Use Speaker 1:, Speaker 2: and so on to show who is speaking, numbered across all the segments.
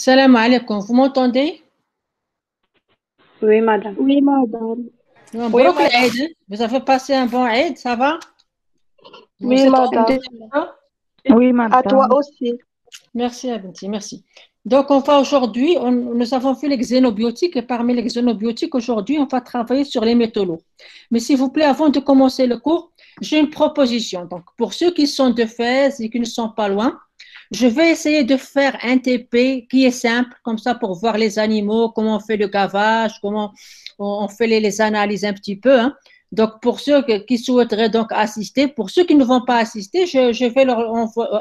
Speaker 1: Salam alaikum, vous m'entendez?
Speaker 2: Oui, madame.
Speaker 3: Oui, madame.
Speaker 2: Oui,
Speaker 1: Mabrouk
Speaker 2: madame.
Speaker 1: l'Aïd. Vous avez passé un bon Aïd, ça va? Vous
Speaker 3: Oui,
Speaker 1: êtes
Speaker 3: madame.
Speaker 1: occupé d'accord?
Speaker 3: Oui,
Speaker 2: À toi
Speaker 3: madame.
Speaker 2: aussi.
Speaker 1: Merci, Abinti, merci. Donc, on va aujourd'hui, nous avons vu les xénobiotiques et parmi les xénobiotiques, aujourd'hui, on va travailler sur les métaux lourds. Mais s'il vous plaît, avant de commencer le cours, j'ai une proposition. Donc, pour ceux qui sont de Fès et qui ne sont pas loin, je vais essayer de faire un TP qui est simple, comme ça, pour voir les animaux, comment on fait le gavage, comment on fait les analyses un petit peu, hein. Donc, pour ceux qui souhaiteraient donc assister, pour ceux qui ne vont pas assister, je vais leur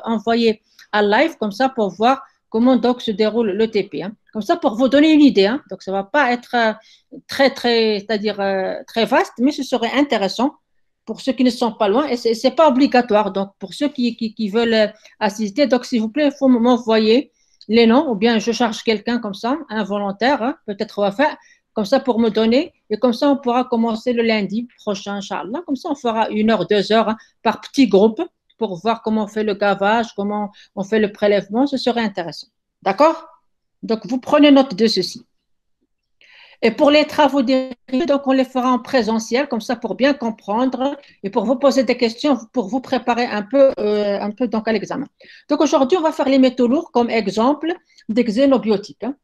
Speaker 1: envoyer à live comme ça pour voir comment donc se déroule le TP, hein. Comme ça, pour vous donner une idée, hein. Donc, ça ne va pas être c'est-à-dire très vaste, mais ce serait intéressant pour ceux qui ne sont pas loin. Et ce n'est pas obligatoire. Donc, pour ceux qui veulent assister, donc s'il vous plaît, il faut m'envoyer les noms, ou bien je charge quelqu'un comme ça, un volontaire, hein, peut-être on va faire, comme ça pour me donner, et comme ça on pourra commencer le lundi prochain, Inch'Allah. Comme ça, on fera 1 heure, 2 heures, hein, par petit groupe pour voir comment on fait le gavage, comment on fait le prélèvement. Ce serait intéressant. D'accord? Donc, vous prenez note de ceci. Et pour les travaux dérivés, donc on les fera en présentiel, comme ça pour bien comprendre et pour vous poser des questions, pour vous préparer un peu donc à l'examen. Donc aujourd'hui, on va faire les métaux lourds comme exemple des xénobiotiques, hein.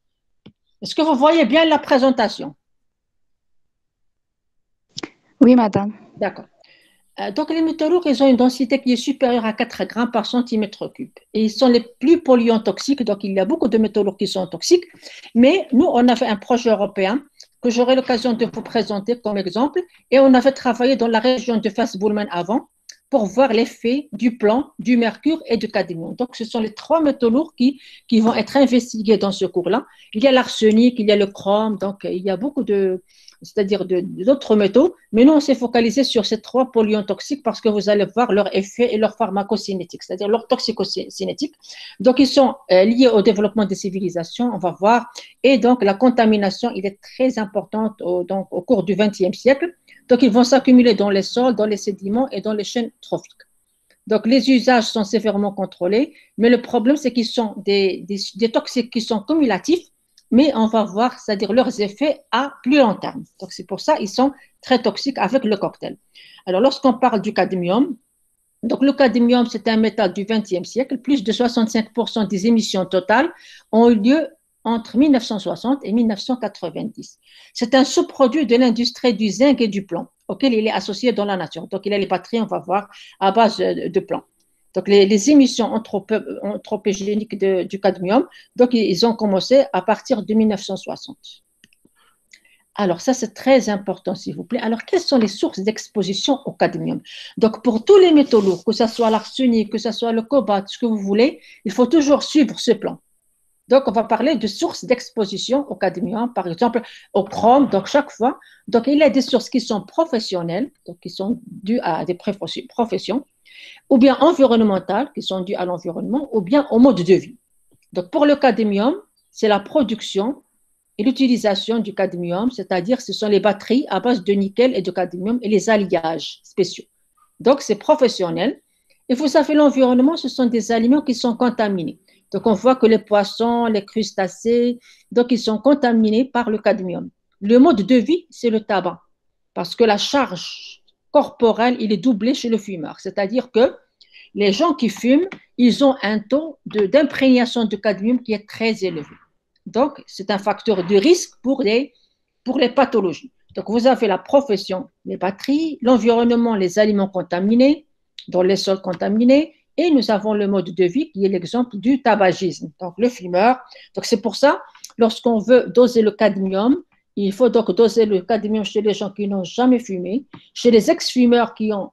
Speaker 1: Est-ce que vous voyez bien la présentation?
Speaker 3: Oui, madame.
Speaker 1: D'accord. Donc les métaux lourds, ils ont une densité qui est supérieure à 4 grammes par centimètre cube. Et ils sont les plus polluants toxiques. Donc il y a beaucoup de métaux lourds qui sont toxiques. Mais nous, on avait un projet européen que j'aurai l'occasion de vous présenter comme exemple. Et on avait travaillé dans la région de Fès-Boulman avant pour voir l'effet du plomb, du mercure et du cadmium. Donc ce sont les 3 métaux lourds qui vont être investigués dans ce cours-là. Il y a l'arsenic, il y a le chrome, donc il y a beaucoup de, c'est-à-dire d'autres métaux. Mais nous, on s'est focalisé sur ces 3 polluants toxiques parce que vous allez voir leur effet et leur pharmacocinétique, c'est-à-dire leur toxicocinétique. Donc, ils sont liés au développement des civilisations, on va voir. Et donc, la contamination, il est très importante donc, au cours du XXe siècle. Donc, ils vont s'accumuler dans les sols, dans les sédiments et dans les chaînes trophiques. Donc, les usages sont sévèrement contrôlés, mais le problème, c'est qu'ils sont des toxiques qui sont cumulatifs, mais on va voir, c'est-à-dire leurs effets à plus long terme. Donc, c'est pour ça qu'ils sont très toxiques avec le cocktail. Alors, lorsqu'on parle du cadmium, donc le cadmium, c'est un métal du XXe siècle. Plus de 65% des émissions totales ont eu lieu entre 1960 et 1990. C'est un sous-produit de l'industrie du zinc et du plomb, auquel il est associé dans la nature. Donc, il a les batteries, on va voir, à base de plomb. Donc, les émissions anthropogéniques du cadmium, donc, ils ont commencé à partir de 1960. Alors, ça, c'est très important, s'il vous plaît. Alors, quelles sont les sources d'exposition au cadmium? Donc, pour tous les métaux lourds, que ce soit l'arsenic, que ce soit le cobalt, ce que vous voulez, il faut toujours suivre ce plan. Donc, on va parler de sources d'exposition au cadmium, par exemple au chrome. Donc, chaque fois, donc, il y a des sources qui sont professionnelles, donc qui sont dues à des professions, ou bien environnementales, qui sont dues à l'environnement, ou bien au mode de vie. Donc, pour le cadmium, c'est la production et l'utilisation du cadmium, c'est-à-dire ce sont les batteries à base de nickel et de cadmium et les alliages spéciaux. Donc, c'est professionnel. Et vous savez, l'environnement, ce sont des aliments qui sont contaminés. Donc, on voit que les poissons, les crustacés, donc ils sont contaminés par le cadmium. Le mode de vie, c'est le tabac, parce que la charge corporelle, il est doublé chez le fumeur. C'est-à-dire que les gens qui fument, ils ont un taux d'imprégnation de cadmium qui est très élevé. Donc, c'est un facteur de risque pour les pathologies. Donc, vous avez la profession, les batteries, l'environnement, les aliments contaminés, dans les sols contaminés, et nous avons le mode de vie qui est l'exemple du tabagisme, donc le fumeur. Donc, c'est pour ça, lorsqu'on veut doser le cadmium, il faut donc doser le cadmium chez les gens qui n'ont jamais fumé, chez les ex-fumeurs qui ont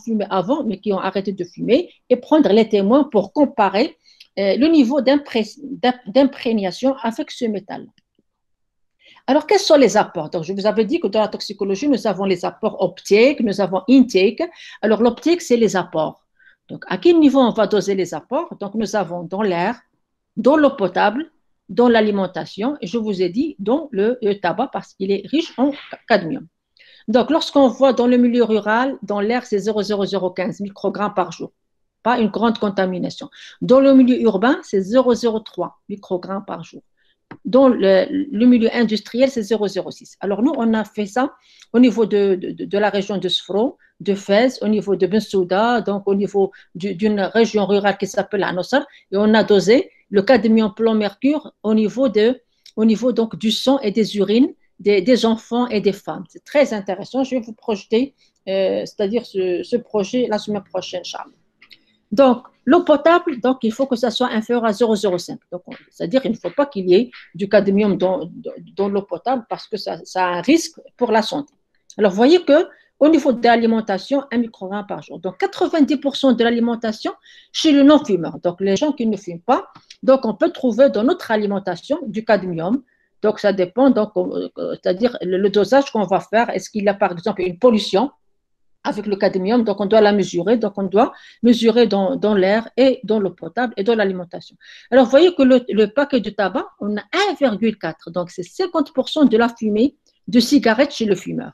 Speaker 1: fumé avant, mais qui ont arrêté de fumer, et prendre les témoins pour comparer le niveau d'imprégnation avec ce métal. Alors, quels sont les apports? Donc, je vous avais dit que dans la toxicologie, nous avons les apports optiques, nous avons intake. Alors, l'optique, c'est les apports. Donc, à quel niveau on va doser les apports? Donc, nous avons dans l'air, dans l'eau potable, dans l'alimentation, et je vous ai dit dans le tabac parce qu'il est riche en cadmium. Donc, lorsqu'on voit dans le milieu rural, dans l'air, c'est 0,0015 microgrammes par jour, pas une grande contamination. Dans le milieu urbain, c'est 0,03 microgrammes par jour. Dans le milieu industriel, c'est 0,06. Alors nous, on a fait ça au niveau de la région de Sfro, de Fès, au niveau de Bensouda, donc au niveau d'une région rurale qui s'appelle Anossar, et on a dosé le cadmium plomb mercure au niveau donc du sang et des urines des enfants et des femmes. C'est très intéressant. Je vais vous projeter, c'est-à-dire ce projet la semaine prochaine, Charles. Donc, l'eau potable, donc, il faut que ça soit inférieur à 0,05. Donc, c'est-à-dire qu'il ne faut pas qu'il y ait du cadmium dans l'eau potable parce que ça a un risque pour la santé. Alors, vous voyez qu'au niveau de l'alimentation, 1 microgramme par jour. Donc, 90% de l'alimentation chez le non-fumeur. Donc, les gens qui ne fument pas. Donc, on peut trouver dans notre alimentation du cadmium. Donc, ça dépend, donc, c'est-à-dire le dosage qu'on va faire. Est-ce qu'il y a, par exemple, une pollution avec le cadmium, donc on doit la mesurer, donc on doit mesurer dans l'air et dans l'eau potable et dans l'alimentation. Alors, vous voyez que le paquet de tabac, on a 1,4, donc c'est 50% de la fumée de cigarettes chez le fumeur.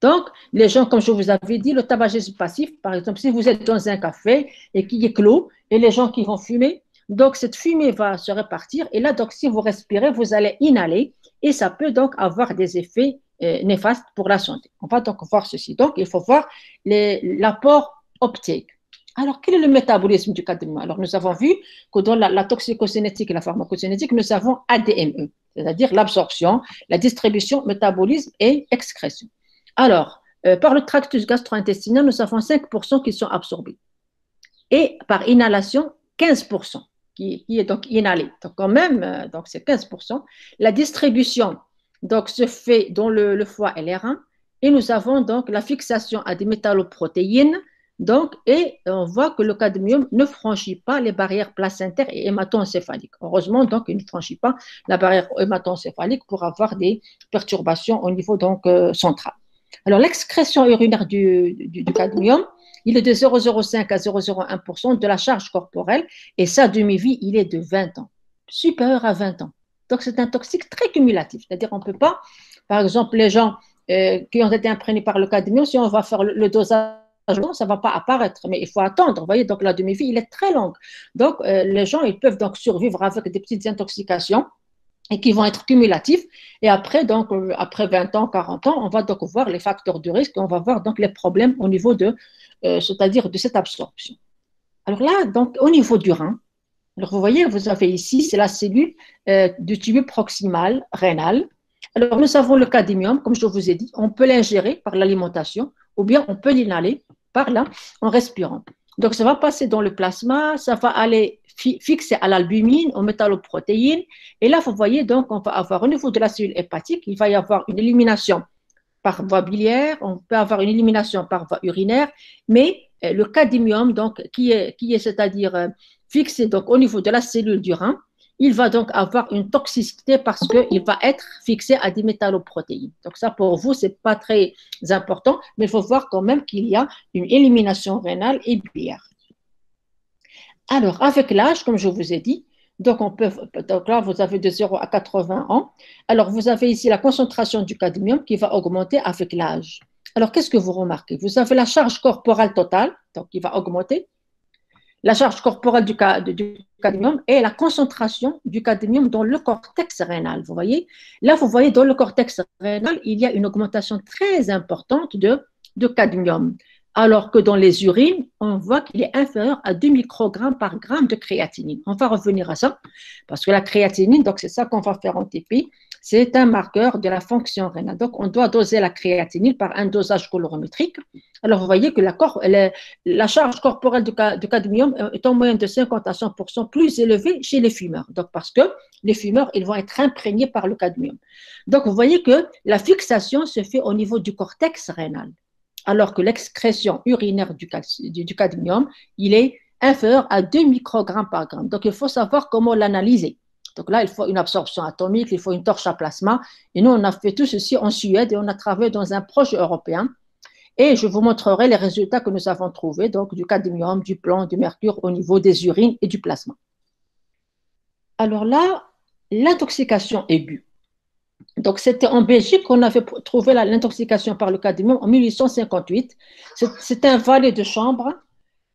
Speaker 1: Donc, les gens, comme je vous avais dit, le tabagisme passif, par exemple, si vous êtes dans un café et qu'il est clos, et les gens qui vont fumer, donc cette fumée va se répartir, et là, donc si vous respirez, vous allez inhaler, et ça peut donc avoir des effets néfaste pour la santé. On va donc voir ceci. Donc, il faut voir l'apport optique. Alors, quel est le métabolisme du cadmium? Alors, nous avons vu que dans la toxicocénétique et la pharmacocénétique, nous avons ADME, c'est-à-dire l'absorption, la distribution, métabolisme et excrétion. Alors, par le tractus gastro-intestinal, nous avons 5% qui sont absorbés. Et par inhalation, 15% qui est donc inhalé. Donc, quand même, donc c'est 15%. La distribution donc, se fait dans le foie et les reins. Et nous avons donc la fixation à des métalloprotéines. Donc, et on voit que le cadmium ne franchit pas les barrières placentaires et hémato-encéphaliques. Heureusement, donc, il ne franchit pas la barrière hémato-encéphalique pour avoir des perturbations au niveau donc, central. Alors, l'excrétion urinaire du cadmium, il est de 0,05 à 0,01% de la charge corporelle et sa demi-vie, il est de 20 ans, supérieur à 20 ans. Donc, c'est un toxique très cumulatif. C'est-à-dire, on ne peut pas, par exemple, les gens qui ont été imprégnés par le cadmium, si on va faire le dosage, ça ne va pas apparaître, mais il faut attendre. Vous voyez, donc la demi-vie, il est très longue. Donc, les gens, ils peuvent donc survivre avec des petites intoxications et qui vont être cumulatifs. Et après, donc, après 20 ans, 40 ans, on va donc voir les facteurs de risque et on va voir donc les problèmes au niveau c'est-à-dire de cette absorption. Alors là, donc, au niveau du rein, alors, vous voyez, vous avez ici, c'est la cellule du tubule proximal rénal. Alors, nous avons le cadmium, comme je vous ai dit, on peut l'ingérer par l'alimentation ou bien on peut l'inhaler par là en respirant. Donc, ça va passer dans le plasma, ça va aller fixer à l'albumine, aux métalloprotéines. Et là, vous voyez, donc, on va avoir au niveau de la cellule hépatique, il va y avoir une élimination par voie biliaire, on peut avoir une élimination par voie urinaire, mais le cadmium, donc, qui est c'est-à-dire fixé donc, au niveau de la cellule du rein, il va donc avoir une toxicité parce qu'il va être fixé à des métalloprotéines. Donc ça, pour vous, ce n'est pas très important, mais il faut voir quand même qu'il y a une élimination rénale et biliaire. Alors, avec l'âge, comme je vous ai dit, donc là, vous avez de 0 à 80 ans. Alors, vous avez ici la concentration du cadmium qui va augmenter avec l'âge. Alors, qu'est-ce que vous remarquez? Vous avez la charge corporelle totale, donc qui va augmenter, la charge corporelle du cadmium et la concentration du cadmium dans le cortex rénal. Vous voyez? Là, vous voyez dans le cortex rénal, il y a une augmentation très importante de cadmium. Alors que dans les urines, on voit qu'il est inférieur à 2 microgrammes par gramme de créatinine. On va revenir à ça, parce que la créatinine, donc c'est ça qu'on va faire en TP, c'est un marqueur de la fonction rénale. Donc, on doit doser la créatinine par un dosage colorimétrique. Alors, vous voyez que la charge corporelle de cadmium est en moyenne de 50 à 100% plus élevée chez les fumeurs. Donc, parce que les fumeurs, ils vont être imprégnés par le cadmium. Donc, vous voyez que la fixation se fait au niveau du cortex rénal, alors que l'excrétion urinaire du cadmium, il est inférieur à 2 microgrammes par gramme. Donc, il faut savoir comment l'analyser. Donc là, il faut une absorption atomique, il faut une torche à plasma. Et nous, on a fait tout ceci en Suède et on a travaillé dans un projet européen. Et je vous montrerai les résultats que nous avons trouvés, donc du cadmium, du plomb, du mercure au niveau des urines et du plasma. Alors là, l'intoxication aiguë. Donc, c'était en Belgique qu'on avait trouvé l'intoxication par le cadmium en 1858. C'était un valet de chambre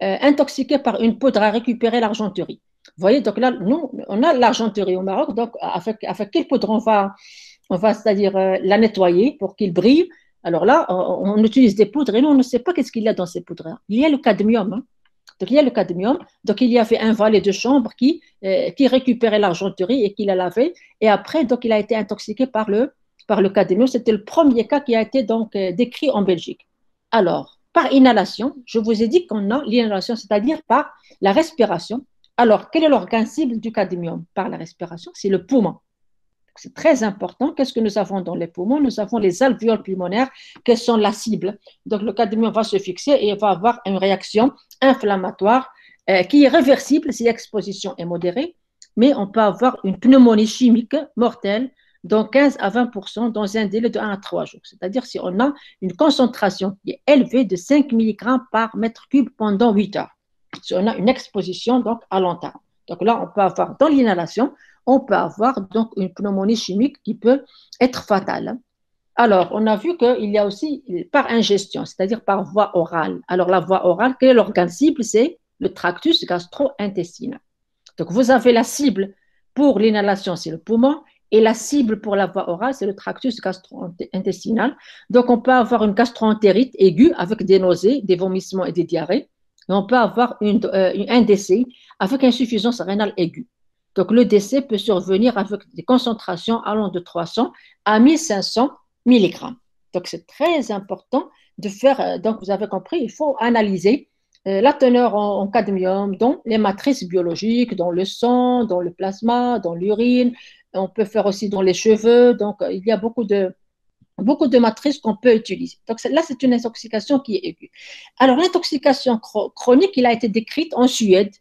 Speaker 1: intoxiqués par une poudre à récupérer l'argenterie. Vous voyez, donc là, nous, on a l'argenterie au Maroc, donc avec quelle poudre on va c'est-à-dire la nettoyer pour qu'il brille. Alors là, on utilise des poudres et nous, on ne sait pas qu'est-ce qu'il y a dans ces poudres-là. Il y a le cadmium, hein. Donc, il y a le cadmium. Donc, il y avait un valet de chambre qui récupérait l'argenterie et qui la lavait. Et après, donc, il a été intoxiqué par le cadmium. C'était le premier cas qui a été donc décrit en Belgique. Alors, par inhalation, je vous ai dit qu'on a l'inhalation, c'est-à-dire par la respiration. Alors, quel est l'organe cible du cadmium par la respiration? C'est le poumon. C'est très important. Qu'est-ce que nous avons dans les poumons? Nous avons les alvéoles pulmonaires qui sont la cible. Donc, le cadmium va se fixer et va avoir une réaction inflammatoire qui est réversible si l'exposition est modérée, mais on peut avoir une pneumonie chimique mortelle dans 15 à 20% dans un délai de 1 à 3 jours. C'est-à-dire si on a une concentration qui est élevée de 5 mg par mètre cube pendant 8 heures. Si on a une exposition donc à long terme. Donc là, on peut avoir dans l'inhalation, on peut avoir donc une pneumonie chimique qui peut être fatale. Alors, on a vu qu'il y a aussi par ingestion, c'est-à-dire par voie orale. Alors, la voie orale, quel est l'organe cible? C'est le tractus gastro-intestinal. Donc, vous avez la cible pour l'inhalation, c'est le poumon, et la cible pour la voie orale, c'est le tractus gastro-intestinal. Donc, on peut avoir une gastroentérite aiguë avec des nausées, des vomissements et des diarrhées. Et on peut avoir un décès avec insuffisance rénale aiguë. Donc, le décès peut survenir avec des concentrations allant de 300 à 1500 mg. Donc, c'est très important de faire, donc vous avez compris, il faut analyser la teneur en cadmium dans les matrices biologiques, dans le sang, dans le plasma, dans l'urine. On peut faire aussi dans les cheveux. Donc, il y a beaucoup de matrices qu'on peut utiliser. Donc là, c'est une intoxication qui est aiguë. Alors, l'intoxication chronique, il a été décrite en Suède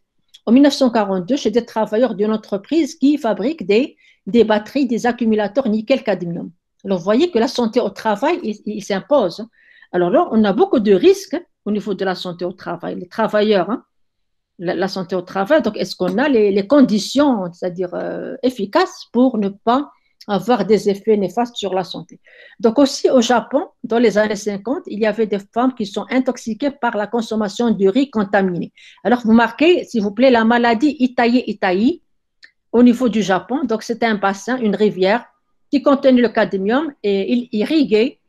Speaker 1: en 1942 chez des travailleurs d'une entreprise qui fabrique des batteries, des accumulateurs nickel-cadmium. Alors, vous voyez que la santé au travail, il s'impose. Alors là, on a beaucoup de risques au niveau de la santé au travail. Les travailleurs, hein, la santé au travail, donc est-ce qu'on a les conditions, c'est-à-dire efficaces pour ne pas avoir des effets néfastes sur la santé. Donc aussi au Japon, dans les années 50, il y avait des femmes qui sont intoxiquées par la consommation du riz contaminé. Alors vous marquez, s'il vous plaît, la maladie Itaï au niveau du Japon. Donc c'était un bassin, une rivière qui contenait le cadmium et il irriguait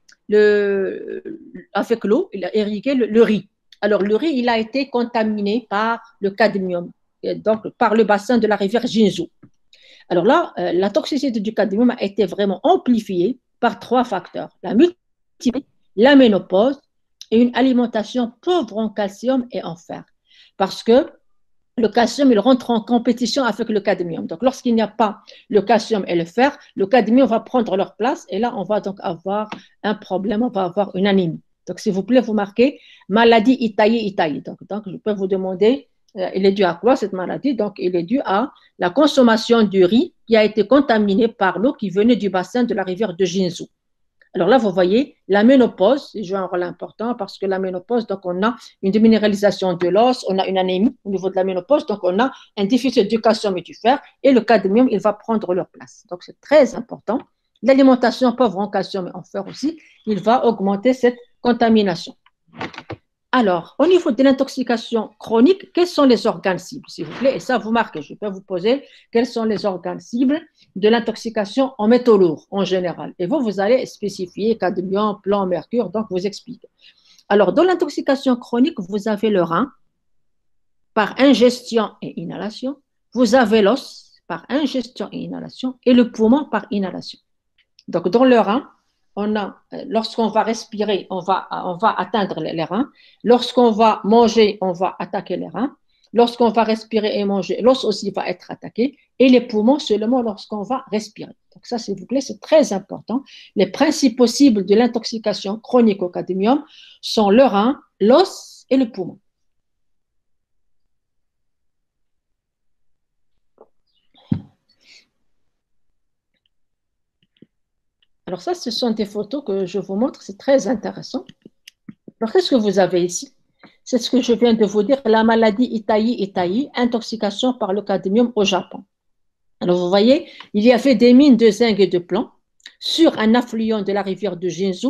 Speaker 1: avec l'eau, il irriguait le riz. Alors le riz, il a été contaminé par le cadmium, donc par le bassin de la rivière Jinzu. Alors là, la toxicité du cadmium a été vraiment amplifiée par 3 facteurs. La multiplicité, la ménopause et une alimentation pauvre en calcium et en fer. Parce que le calcium, il rentre en compétition avec le cadmium. Donc, lorsqu'il n'y a pas le calcium et le fer, le cadmium va prendre leur place et là, on va donc avoir un problème, on va avoir une anémie. Donc, s'il vous plaît, vous marquez maladie Itaï. Donc, je peux vous demander, il est dû à quoi cette maladie? Donc, il est dû à la consommation du riz qui a été contaminé par l'eau qui venait du bassin de la rivière de Jinzu. Alors là, vous voyez, la ménopause joue un rôle important parce que la ménopause, donc on a une déminéralisation de l'os, on a une anémie au niveau de la ménopause, donc on a un déficit du calcium et du fer et le cadmium, il va prendre leur place. Donc c'est très important. L'alimentation pauvre en calcium et en fer aussi, il va augmenter cette contamination. Alors, au niveau de l'intoxication chronique, quels sont les organes cibles, s'il vous plaît? Et ça, vous marquez, je peux vous poser quels sont les organes cibles de l'intoxication en métaux lourds en général. Et vous allez spécifier cadmium, plomb, mercure, donc vous expliquez. Alors, dans l'intoxication chronique, vous avez le rein par ingestion et inhalation, vous avez l'os par ingestion et inhalation, et le poumon par inhalation. Donc, dans le rein, lorsqu'on va respirer, on va atteindre les reins. Lorsqu'on va manger, on va attaquer les reins. Lorsqu'on va respirer et manger, l'os aussi va être attaqué. Et les poumons seulement lorsqu'on va respirer. Donc ça, s'il vous plaît, c'est très important. Les principaux cibles de l'intoxication chronique au cadmium sont le rein, l'os et le poumon. Alors ça, ce sont des photos que je vous montre, c'est très intéressant. Alors qu'est-ce que vous avez ici? C'est ce que je viens de vous dire, la maladie Itaï, intoxication par le cadmium au Japon. Alors vous voyez, il y avait des mines de zinc et de plomb sur un affluent de la rivière de Jinzu,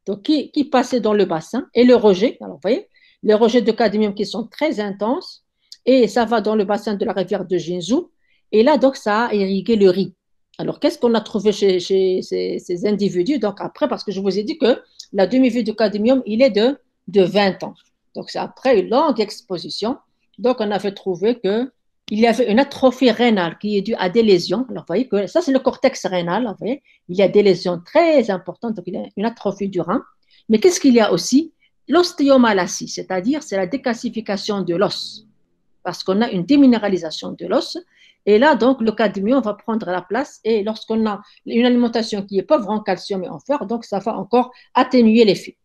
Speaker 1: donc qui passait dans le bassin, et le rejet, alors vous voyez, les rejets de cadmium qui sont très intenses, et ça va dans le bassin de la rivière de Jinzhou. Et là, donc, ça a irrigué le riz. Alors, qu'est-ce qu'on a trouvé chez ces individus? Donc, après, parce que je vous ai dit que la demi-vie de cadmium, il est de 20 ans. Donc, c'est après une longue exposition. Donc, on avait trouvé que il y avait une atrophie rénale qui est due à des lésions. Alors, vous voyez que ça, c'est le cortex rénal. Vous voyez, il y a des lésions très importantes, donc il y a une atrophie du rein. Mais qu'est-ce qu'il y a aussi? L'ostéomalacie, c'est-à-dire c'est la décalcification de l'os, parce qu'on a une déminéralisation de l'os. Et là, donc, le cadmium va prendre la place. Et lorsqu'on a une alimentation qui est pauvre en calcium et en fer, donc ça va encore atténuer l'effet.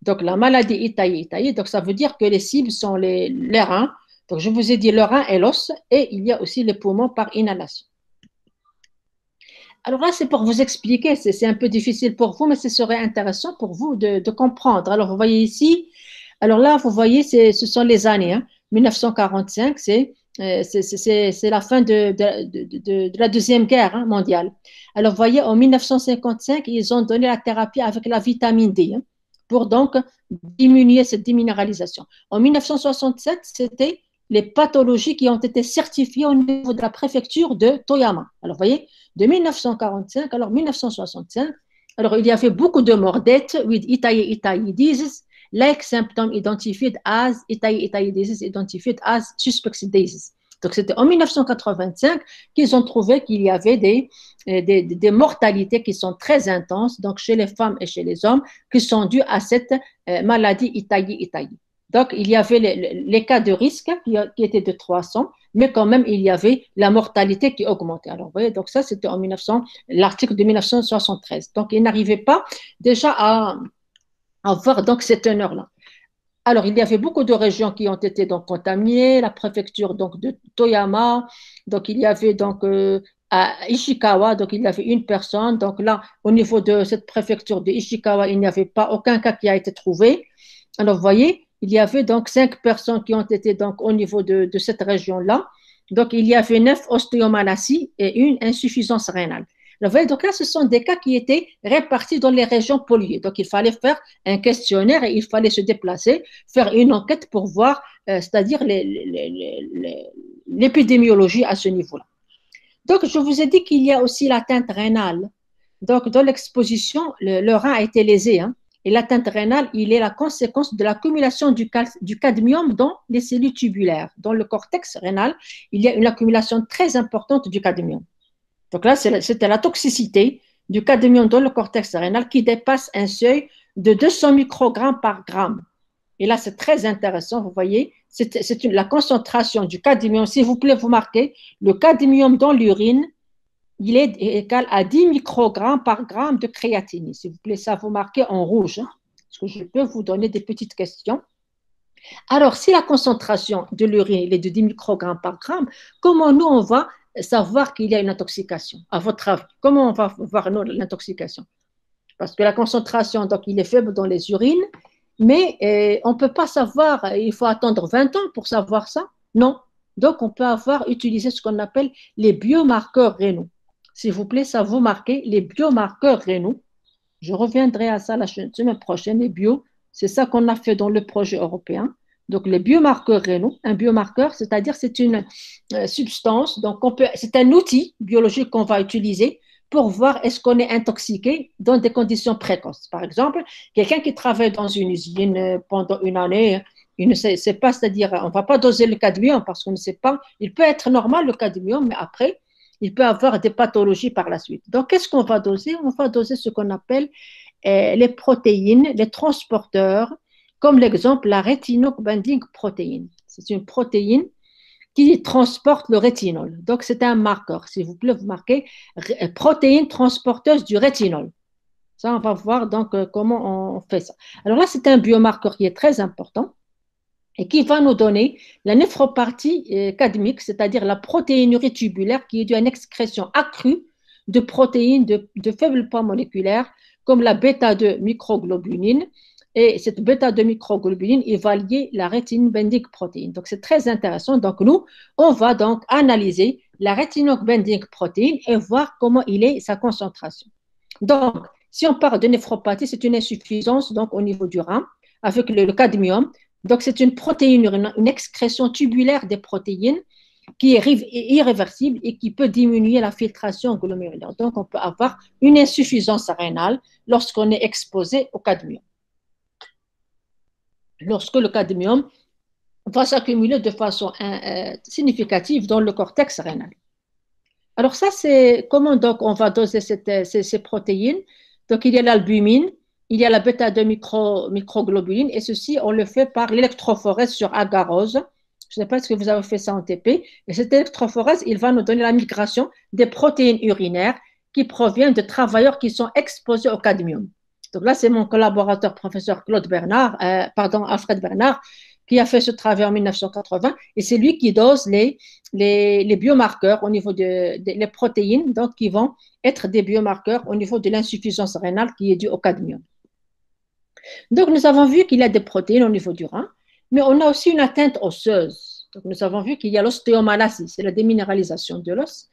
Speaker 1: Donc, la maladie Itaïe, donc ça veut dire que les cibles sont les reins. Donc, je vous ai dit le rein et l'os, et il y a aussi les poumons par inhalation. Alors là, c'est pour vous expliquer, c'est un peu difficile pour vous, mais ce serait intéressant pour vous de comprendre. Alors, vous voyez ici, alors là, vous voyez, ce sont les années, hein. 1945, c'est la fin de la Deuxième Guerre mondiale. Alors, vous voyez, en 1955, ils ont donné la thérapie avec la vitamine D, hein, pour donc diminuer cette déminéralisation. En 1967, c'était les pathologies qui ont été certifiées au niveau de la préfecture de Toyama. Alors, vous voyez, de 1945 alors 1965, alors il y avait beaucoup de morts deaths with Itaïe disease, like symptoms identified as Itaïe disease identified as suspected disease. Donc, c'était en 1985 qu'ils ont trouvé qu'il y avait des mortalités qui sont très intenses, donc chez les femmes et chez les hommes, qui sont dues à cette maladie Itaïe. Donc, il y avait les cas de risque qui étaient de 300, mais quand même, il y avait la mortalité qui augmentait. Alors, vous voyez, donc ça, c'était en l'article de 1973. Donc, ils n'arrivaient pas déjà à voir donc cette teneur-là. Alors, il y avait beaucoup de régions qui ont été donc contaminées, la préfecture donc de Toyama, donc il y avait donc à Ishikawa, donc il y avait une personne. Donc là, au niveau de cette préfecture de Ishikawa, il n'y avait pas aucun cas qui a été trouvé. Alors, vous voyez, il y avait donc 5 personnes qui ont été donc au niveau de cette région-là. Donc, il y avait 9 ostéomalacies et une insuffisance rénale. Alors, vous voyez, donc là, ce sont des cas qui étaient répartis dans les régions polluées. Donc, il fallait faire un questionnaire et il fallait se déplacer, faire une enquête pour voir, c'est-à-dire l'épidémiologie à ce niveau-là. Donc, je vous ai dit qu'il y a aussi l'atteinte rénale. Donc, dans l'exposition, le rein a été lésé, hein. Et l'atteinte rénale, il est la conséquence de l'accumulation du cadmium dans les cellules tubulaires. Dans le cortex rénal, il y a une accumulation très importante du cadmium. Donc là, c'était la toxicité du cadmium dans le cortex rénal qui dépasse un seuil de 200 microgrammes par gramme. Et là, c'est très intéressant, vous voyez, c'est la concentration du cadmium. S'il vous plaît, vous marquez, le cadmium dans l'urine, il est égal à 10 microgrammes par gramme de créatinine. S'il vous plaît, ça vous marquez en rouge, hein, parce que je peux vous donner des petites questions. Alors, si la concentration de l'urine est de 10 microgrammes par gramme, comment nous, on va savoir qu'il y a une intoxication? À votre avis, comment on va voir l'intoxication? Parce que la concentration, donc, il est faible dans les urines, mais on ne peut pas savoir, il faut attendre 20 ans pour savoir ça. Non. Donc, on peut utiliser ce qu'on appelle les biomarqueurs rénaux. S'il vous plaît, ça vous marquez les biomarqueurs rénaux. Je reviendrai à ça la semaine prochaine. Les bio, c'est ça qu'on a fait dans le projet européen. Donc, les biomarqueurs rénaux, un biomarqueur, c'est-à-dire c'est une substance, donc c'est un outil biologique qu'on va utiliser pour voir est-ce qu'on est intoxiqué dans des conditions précoces. Par exemple, quelqu'un qui travaille dans une usine pendant une année, il ne sait pas, c'est-à-dire on ne va pas doser le cadmium parce qu'on ne sait pas. Il peut être normal le cadmium, mais après, il peut avoir des pathologies par la suite. Donc, qu'est-ce qu'on va doser? On va doser ce qu'on appelle les protéines, les transporteurs, comme l'exemple la rétinoque-binding protéine. C'est une protéine qui transporte le rétinol. Donc, c'est un marqueur. S'il vous plaît, vous marquez protéine transporteuse du rétinol. Ça, on va voir donc comment on fait ça. Alors là, c'est un biomarqueur qui est très important et qui va nous donner la néphropathie cadmique, c'est-à-dire la protéinurie tubulaire qui est due à une excrétion accrue de protéines de faible poids moléculaire comme la bêta-2 microglobuline. Et cette bêta-2 microglobuline, il va lier la rétine-binding protéine. Donc, c'est très intéressant. Donc, nous, on va donc analyser la rétinoque-binding protéine et voir comment il est sa concentration. Donc, si on parle de néphropathie, c'est une insuffisance donc, au niveau du rein avec le cadmium. Donc, c'est une protéine, une excrétion tubulaire des protéines qui est irréversible et qui peut diminuer la filtration glomérulaire. Donc, on peut avoir une insuffisance rénale lorsqu'on est exposé au cadmium. Lorsque le cadmium va s'accumuler de façon significative dans le cortex rénal. Alors ça, c'est comment donc on va doser ces protéines. Donc il y a l'albumine, il y a la bêta-2 microglobuline, et ceci, on le fait par l'électrophorèse sur agarose. Je ne sais pas si vous avez fait ça en TP, et cette électrophorèse, il va nous donner la migration des protéines urinaires qui proviennent de travailleurs qui sont exposés au cadmium. Donc là, c'est mon collaborateur, professeur Alfred Bernard, qui a fait ce travail en 1980, et c'est lui qui dose les biomarqueurs au niveau des protéines, donc qui vont être des biomarqueurs au niveau de l'insuffisance rénale qui est due au cadmium. Donc, nous avons vu qu'il y a des protéines au niveau du rein, mais on a aussi une atteinte osseuse. Donc, nous avons vu qu'il y a l'ostéomalacie, c'est la déminéralisation de l'os.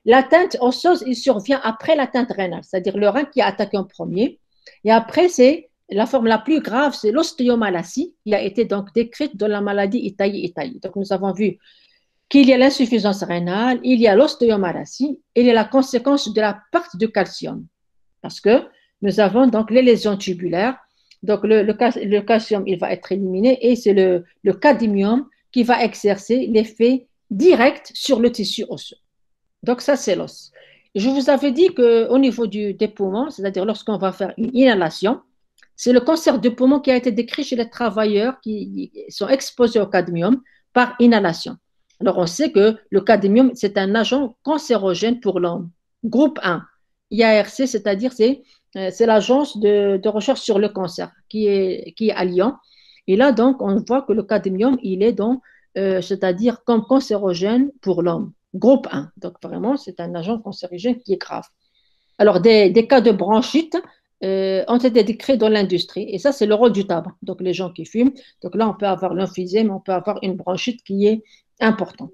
Speaker 1: L'atteinte osseuse, il survient après l'atteinte rénale, c'est-à-dire le rein qui est attaqué en premier. Et après, c'est la forme la plus grave, c'est l'ostéomalacie, qui a été donc décrite dans la maladie Itaï-Itaï. Donc, nous avons vu qu'il y a l'insuffisance rénale, il y a l'ostéomalacie, et il y a la conséquence de la perte de calcium. Parce que nous avons donc les lésions tubulaires. Donc, le calcium, il va être éliminé, et c'est le cadmium qui va exercer l'effet direct sur le tissu osseux. Donc, ça, c'est l'os. Je vous avais dit qu'au niveau des poumons, c'est-à-dire lorsqu'on va faire une inhalation, c'est le cancer de poumon qui a été décrit chez les travailleurs qui sont exposés au cadmium par inhalation. Alors, on sait que le cadmium, c'est un agent cancérogène pour l'homme. Groupe 1, IARC, c'est-à-dire c'est l'agence de recherche sur le cancer qui est à Lyon. Et là, donc, on voit que le cadmium, il est donc, c'est-à-dire comme cancérogène pour l'homme. Groupe 1. Donc, vraiment, c'est un agent cancérigène qui est grave. Alors, des cas de bronchite ont été décrits dans l'industrie. Et ça, c'est le rôle du tabac. Donc, les gens qui fument. Donc, là, on peut avoir l'emphysème, on peut avoir une bronchite qui est importante.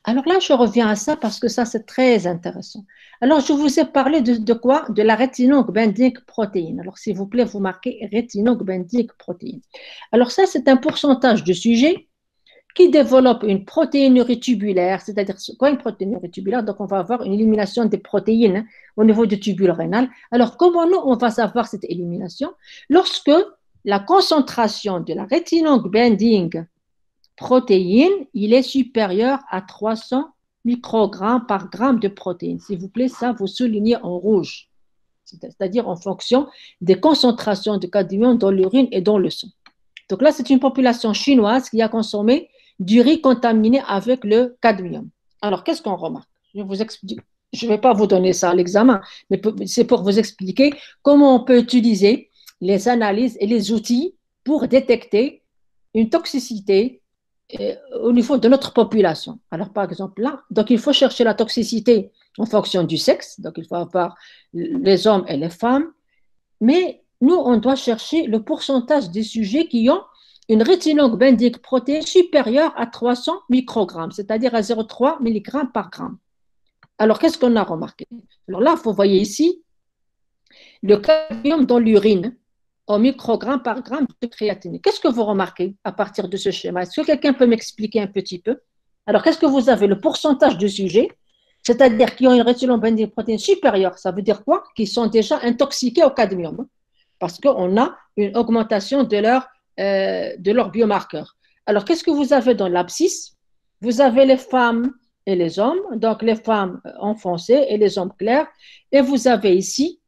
Speaker 1: Alors là, je reviens à ça parce que ça, c'est très intéressant. Alors, je vous ai parlé de quoi? De la rétinol binding protéine. Alors, s'il vous plaît, vous marquez rétinol binding protéine. Alors, ça, c'est un pourcentage de sujets qui développe une protéinurie tubulaire, c'est-à-dire quoi une protéinurie tubulaire? Donc, on va avoir une élimination des protéines au niveau du tubule rénal. Alors, comment nous, on va savoir cette élimination? Lorsque la concentration de la rétinol binding protéine, il est supérieur à 300 microgrammes par gramme de protéines. S'il vous plaît, ça, vous soulignez en rouge, c'est-à-dire en fonction des concentrations de cadmium dans l'urine et dans le sang. Donc là, c'est une population chinoise qui a consommé du riz contaminé avec le cadmium. Alors, qu'est-ce qu'on remarque? Je ne vais pas vous donner ça à l'examen, mais c'est pour vous expliquer comment on peut utiliser les analyses et les outils pour détecter une toxicité au niveau de notre population. Alors, par exemple, là, donc il faut chercher la toxicité en fonction du sexe, donc il faut avoir les hommes et les femmes, mais nous, on doit chercher le pourcentage des sujets qui ont une rétinol binding protéine supérieure à 300 microgrammes, c'est-à-dire à 0,3 mg par gramme. Alors, qu'est-ce qu'on a remarqué? Alors là, vous voyez ici le cadmium dans l'urine au microgramme par gramme de créatinine. Qu'est-ce que vous remarquez à partir de ce schéma? Est-ce que quelqu'un peut m'expliquer un petit peu? Alors, qu'est-ce que vous avez? Le pourcentage de sujets, c'est-à-dire qui ont une rétinol binding protéine supérieure, ça veut dire quoi? Qui sont déjà intoxiqués au cadmium, parce qu'on a une augmentation de leur biomarqueur. Alors, qu'est-ce que vous avez dans l'abscisse? Vous avez les femmes et les hommes, donc les femmes en foncé et les hommes clairs, et vous avez ici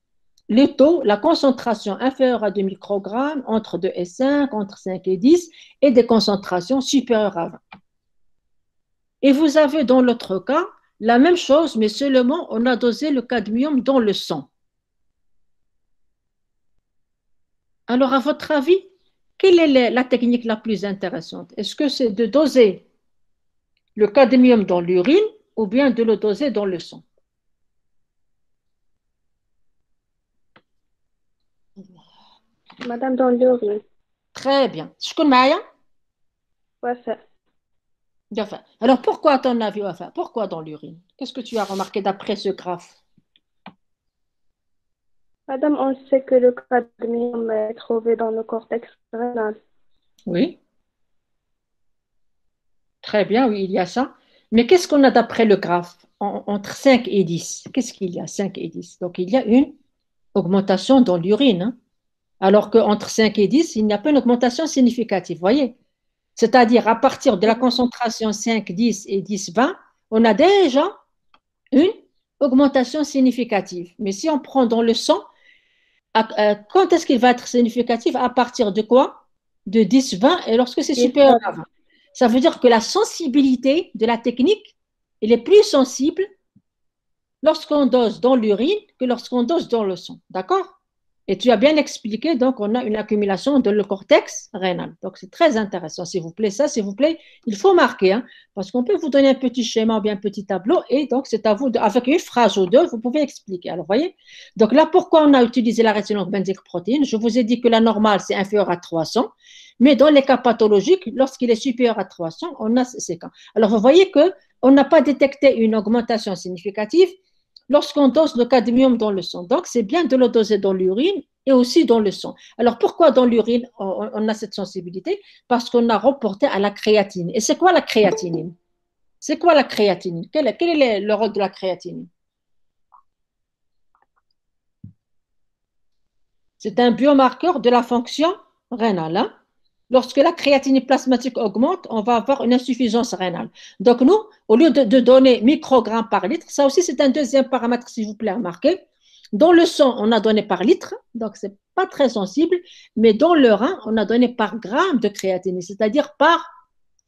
Speaker 1: les taux, la concentration inférieure à 2 microgrammes, entre 2 et 5, entre 5 et 10, et des concentrations supérieures à 20. Et vous avez dans l'autre cas la même chose, mais seulement on a dosé le cadmium dans le sang. Alors, à votre avis, quelle est la technique la plus intéressante? Est-ce que c'est de doser le cadmium dans l'urine ou bien de le doser dans le sang?
Speaker 2: Madame, dans l'urine.
Speaker 1: Très bien. Je connais.
Speaker 2: Wafa.
Speaker 1: Enfin, alors, pourquoi, à ton avis, enfin, pourquoi dans l'urine? Qu'est-ce que tu as remarqué d'après ce graphe?
Speaker 2: Madame, on sait que le cadmium est trouvé dans le cortex rénal.
Speaker 1: Oui, très bien, oui, il y a ça. Mais qu'est-ce qu'on a d'après le graphe entre 5 et 10? Qu'est-ce qu'il y a, 5 et 10? Donc, il y a une augmentation dans l'urine, hein. Alors qu'entre 5 et 10, il n'y a pas une augmentation significative, vous voyez? C'est-à-dire, à partir de la concentration 5, 10 et 10, 20, on a déjà une augmentation significative. Mais si on prend dans le sang, quand est-ce qu'il va être significatif? À partir de quoi? De 10, 20 et lorsque c'est
Speaker 2: Yes,
Speaker 1: supérieur à
Speaker 2: madame.
Speaker 1: 20. Ça veut dire que la sensibilité de la technique, elle est plus sensible lorsqu'on dose dans l'urine que lorsqu'on dose dans le sang. D'accord? Et tu as bien expliqué, donc on a une accumulation de le cortex rénal. Donc c'est très intéressant. S'il vous plaît, ça, s'il vous plaît, il faut marquer, hein, parce qu'on peut vous donner un petit schéma ou bien un petit tableau, et donc c'est à vous, avec une phrase ou deux, vous pouvez expliquer. Alors, voyez, donc là, pourquoi on a utilisé la rétinol benzique protéine? Je vous ai dit que la normale, c'est inférieur à 300, mais dans les cas pathologiques, lorsqu'il est supérieur à 300, on a ces cas. Alors, vous voyez que on n'a pas détecté une augmentation significative lorsqu'on dose le cadmium dans le sang. Donc, c'est bien de le doser dans l'urine et aussi dans le sang. Alors, pourquoi dans l'urine, on a cette sensibilité? Parce qu'on a reporté à la créatine. Et c'est quoi la créatinine? C'est quoi la créatinine? Quel est le rôle de la créatinine? C'est un biomarqueur de la fonction rénale, hein. Lorsque la créatinine plasmatique augmente, on va avoir une insuffisance rénale. Donc, nous, au lieu de donner microgrammes par litre, ça aussi, c'est un deuxième paramètre, s'il vous plaît, à marquer. Dans le sang, on a donné par litre, donc ce n'est pas très sensible, mais dans le rein, on a donné par gramme de créatinine, c'est-à-dire par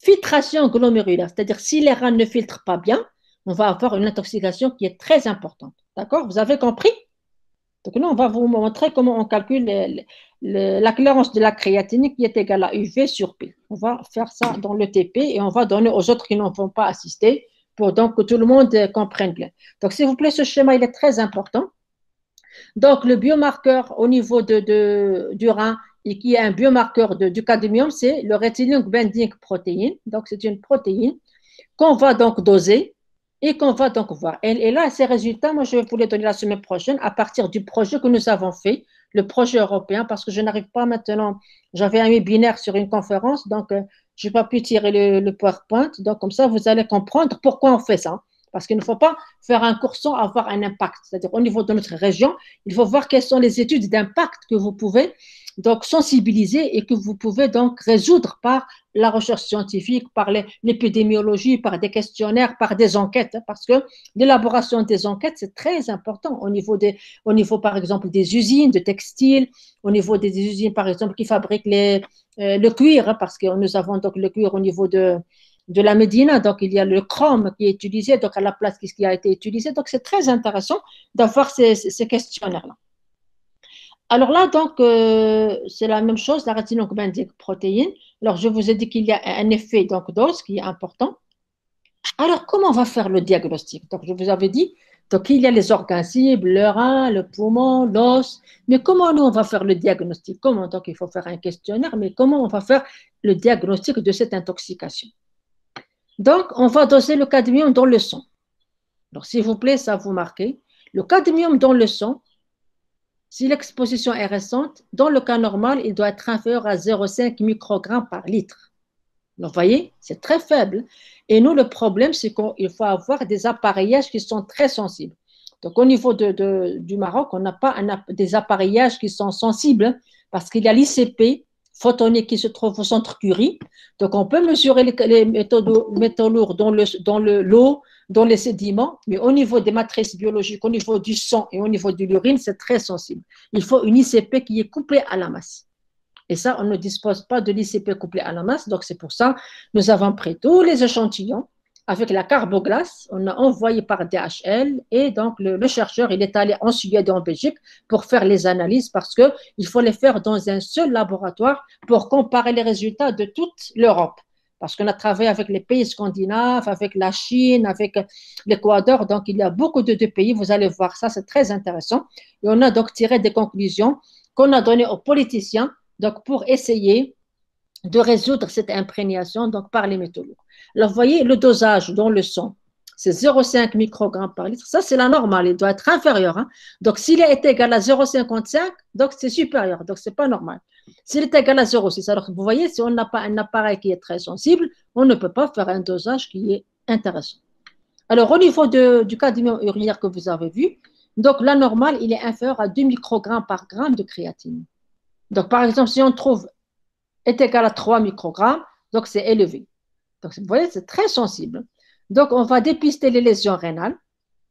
Speaker 1: filtration glomérulaire. C'est-à-dire, si les reins ne filtrent pas bien, on va avoir une intoxication qui est très importante. D'accord? Vous avez compris? Donc là, on va vous montrer comment on calcule la clairance de la créatinine qui est égale à UV sur P. On va faire ça dans le TP et on va donner aux autres qui n'en vont pas assister pour donc que tout le monde comprenne bien. Donc, s'il vous plaît, ce schéma, il est très important. Donc, le biomarqueur au niveau du rein et qui est un biomarqueur du cadmium, c'est le rétinol binding protéine. Donc, c'est une protéine qu'on va donc doser et qu'on va donc voir. Et là, ces résultats, moi, je vais vous les donner la semaine prochaine à partir du projet que nous avons fait, le projet européen, parce que je n'arrive pas maintenant. J'avais un webinaire sur une conférence, donc je n'ai pas pu tirer le PowerPoint. Donc, comme ça, vous allez comprendre pourquoi on fait ça. Parce qu'il ne faut pas faire un cours sans avoir un impact. C'est-à-dire, au niveau de notre région, il faut voir quelles sont les études d'impact que vous pouvez donc sensibiliser et que vous pouvez donc résoudre par la recherche scientifique, par l'épidémiologie, par des questionnaires, par des enquêtes, hein, parce que l'élaboration des enquêtes, c'est très important au niveau, par exemple, des usines de textiles, au niveau des usines, par exemple, qui fabriquent le cuir, hein, parce que nous avons donc le cuir au niveau de la Médina, donc il y a le chrome qui est utilisé, donc à la place qui a été utilisé, donc c'est très intéressant d'avoir ces questionnaires-là. Alors là, donc, c'est la même chose, la rétinol benzique protéine. Alors, je vous ai dit qu'il y a un effet donc dose qui est important. Alors, comment on va faire le diagnostic? Donc, je vous avais dit, donc il y a les organes cibles, le rein, le poumon, l'os. Mais comment nous, on va faire le diagnostic? Comment? Donc, il faut faire un questionnaire, mais comment on va faire le diagnostic de cette intoxication? Donc, on va doser le cadmium dans le sang. Alors, s'il vous plaît, ça vous marquez. Le cadmium dans le sang, si l'exposition est récente, dans le cas normal, il doit être inférieur à 0,5 microgrammes par litre. Donc, vous voyez, c'est très faible. Et nous, le problème, c'est qu'il faut avoir des appareillages qui sont très sensibles. Donc, au niveau du Maroc, on n'a pas des appareillages qui sont sensibles parce qu'il y a l'ICP photonique qui se trouve au centre Curie. Donc, on peut mesurer les métaux lourds dans l'eau, dans les sédiments, mais au niveau des matrices biologiques, au niveau du sang et au niveau de l'urine, c'est très sensible. Il faut une ICP qui est couplée à la masse. Et ça, on ne dispose pas de l'ICP couplé à la masse. Donc, c'est pour ça que nous avons pris tous les échantillons avec la carboglace. On a envoyé par DHL. Et donc, le chercheur, il est allé en Suède et en Belgique pour faire les analyses parce qu'il faut les faire dans un seul laboratoire pour comparer les résultats de toute l'Europe. Parce qu'on a travaillé avec les pays scandinaves, avec la Chine, avec l'Équateur. Donc, il y a beaucoup de pays. Vous allez voir ça, c'est très intéressant. Et on a donc tiré des conclusions qu'on a données aux politiciens donc pour essayer de résoudre cette imprégnation donc par les métaux lourds. Alors, vous voyez, le dosage dans le sang, c'est 0,5 microgrammes par litre. Ça, c'est la normale. Il doit être inférieur. Hein. Donc, s'il est égal à 0,55, donc c'est supérieur. Donc, ce n'est pas normal. S'il est égal à 0,6, alors vous voyez, si on n'a pas un appareil qui est très sensible, on ne peut pas faire un dosage qui est intéressant. Alors, au niveau du cadmium urinaire que vous avez vu, donc la normale, il est inférieur à 2 microgrammes par gramme de créatine. Donc, par exemple, si on trouve est égal à 3 microgrammes, donc c'est élevé. Donc, vous voyez, c'est très sensible. Donc, on va dépister les lésions rénales.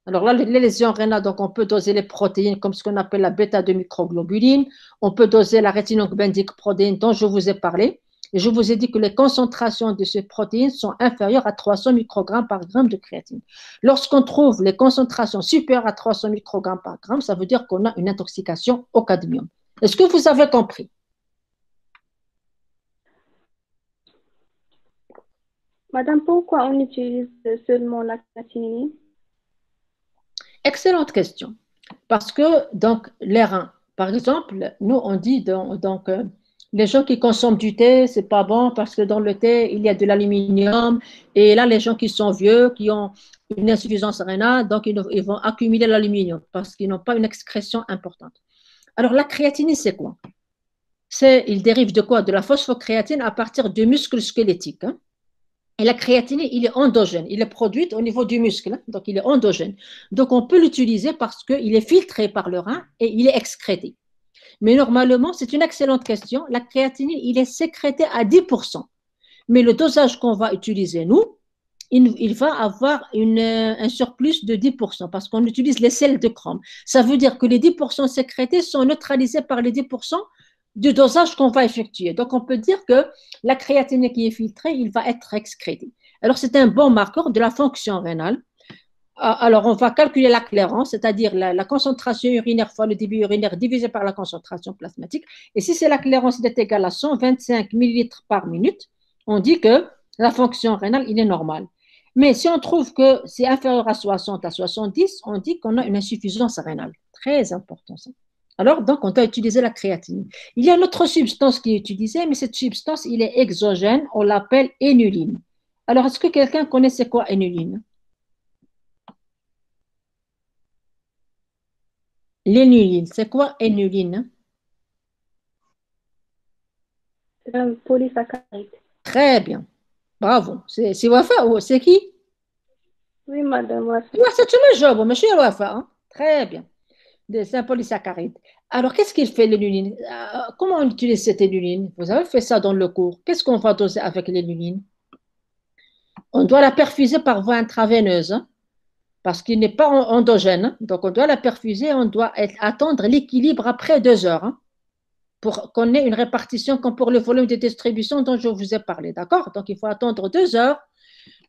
Speaker 1: Alors là, les lésions rénales, donc on peut doser les protéines comme ce qu'on appelle la bêta-2 microglobuline. On peut doser la rétinobendique protéine dont je vous ai parlé. Et je vous ai dit que les concentrations de ces protéines sont inférieures à 300 microgrammes par gramme de créatine. Lorsqu'on trouve les concentrations supérieures à 300 microgrammes par gramme, ça veut dire qu'on a une intoxication au cadmium. Est-ce que vous avez compris?
Speaker 2: Madame, pourquoi on utilise seulement la créatinine?
Speaker 1: Excellente question. Parce que, donc, les reins, par exemple, nous, on dit, donc, les gens qui consomment du thé, c'est pas bon parce que dans le thé, il y a de l'aluminium. Et là, les gens qui sont vieux, qui ont une insuffisance rénale, donc ils vont accumuler l'aluminium parce qu'ils n'ont pas une excrétion importante. Alors, la créatinine, c'est quoi? Il dérive de quoi? De la phosphocréatine à partir du muscle squelettique. Hein? Et la créatinine, il est endogène. Il est produit au niveau du muscle, hein? Donc il est endogène. Donc on peut l'utiliser parce qu'il est filtré par le rein et il est excrété. Mais normalement, c'est une excellente question. La créatinine, il est sécrété à 10%. Mais le dosage qu'on va utiliser, nous, il va avoir un surplus de 10% parce qu'on utilise les sels de chrome. Ça veut dire que les 10% sécrétés sont neutralisés par les 10% du dosage qu'on va effectuer. Donc, on peut dire que la créatinine qui est filtrée, il va être excrété. Alors, c'est un bon marqueur de la fonction rénale. Alors, on va calculer la clairance, c'est-à-dire la concentration urinaire fois le débit urinaire divisé par la concentration plasmatique. Et si c'est la clairance est égale à 125 millilitres par minute, on dit que la fonction rénale, il est normal. Mais si on trouve que c'est inférieur à 60, à 70, on dit qu'on a une insuffisance rénale. Très important ça. Alors, donc, on doit utiliser la créatinine. Il y a une autre substance qui est utilisée, mais cette substance, il est exogène. On l'appelle énuline. Alors, est-ce que quelqu'un connaît c'est quoi énuline? L'énuline, c'est quoi énuline?
Speaker 2: C'est un polysaccharide.
Speaker 1: Très bien. Bravo. C'est Wafa ou c'est qui?
Speaker 2: Oui, madame. Ouais.
Speaker 1: Ouais, c'est le job, monsieur Wafa. Hein? Très bien. C'est un polysaccharide. Alors, qu'est-ce qu'il fait l'énuline? Comment on utilise cette énuline? Vous avez fait ça dans le cours. Qu'est-ce qu'on va doser avec l'énuline? On doit la perfuser par voie intraveineuse, hein, parce qu'il n'est pas endogène. Hein. Donc, on doit la perfuser, on doit attendre l'équilibre après 2 heures, hein, pour qu'on ait une répartition comme pour le volume de distribution dont je vous ai parlé. D'accord? Donc, il faut attendre 2 heures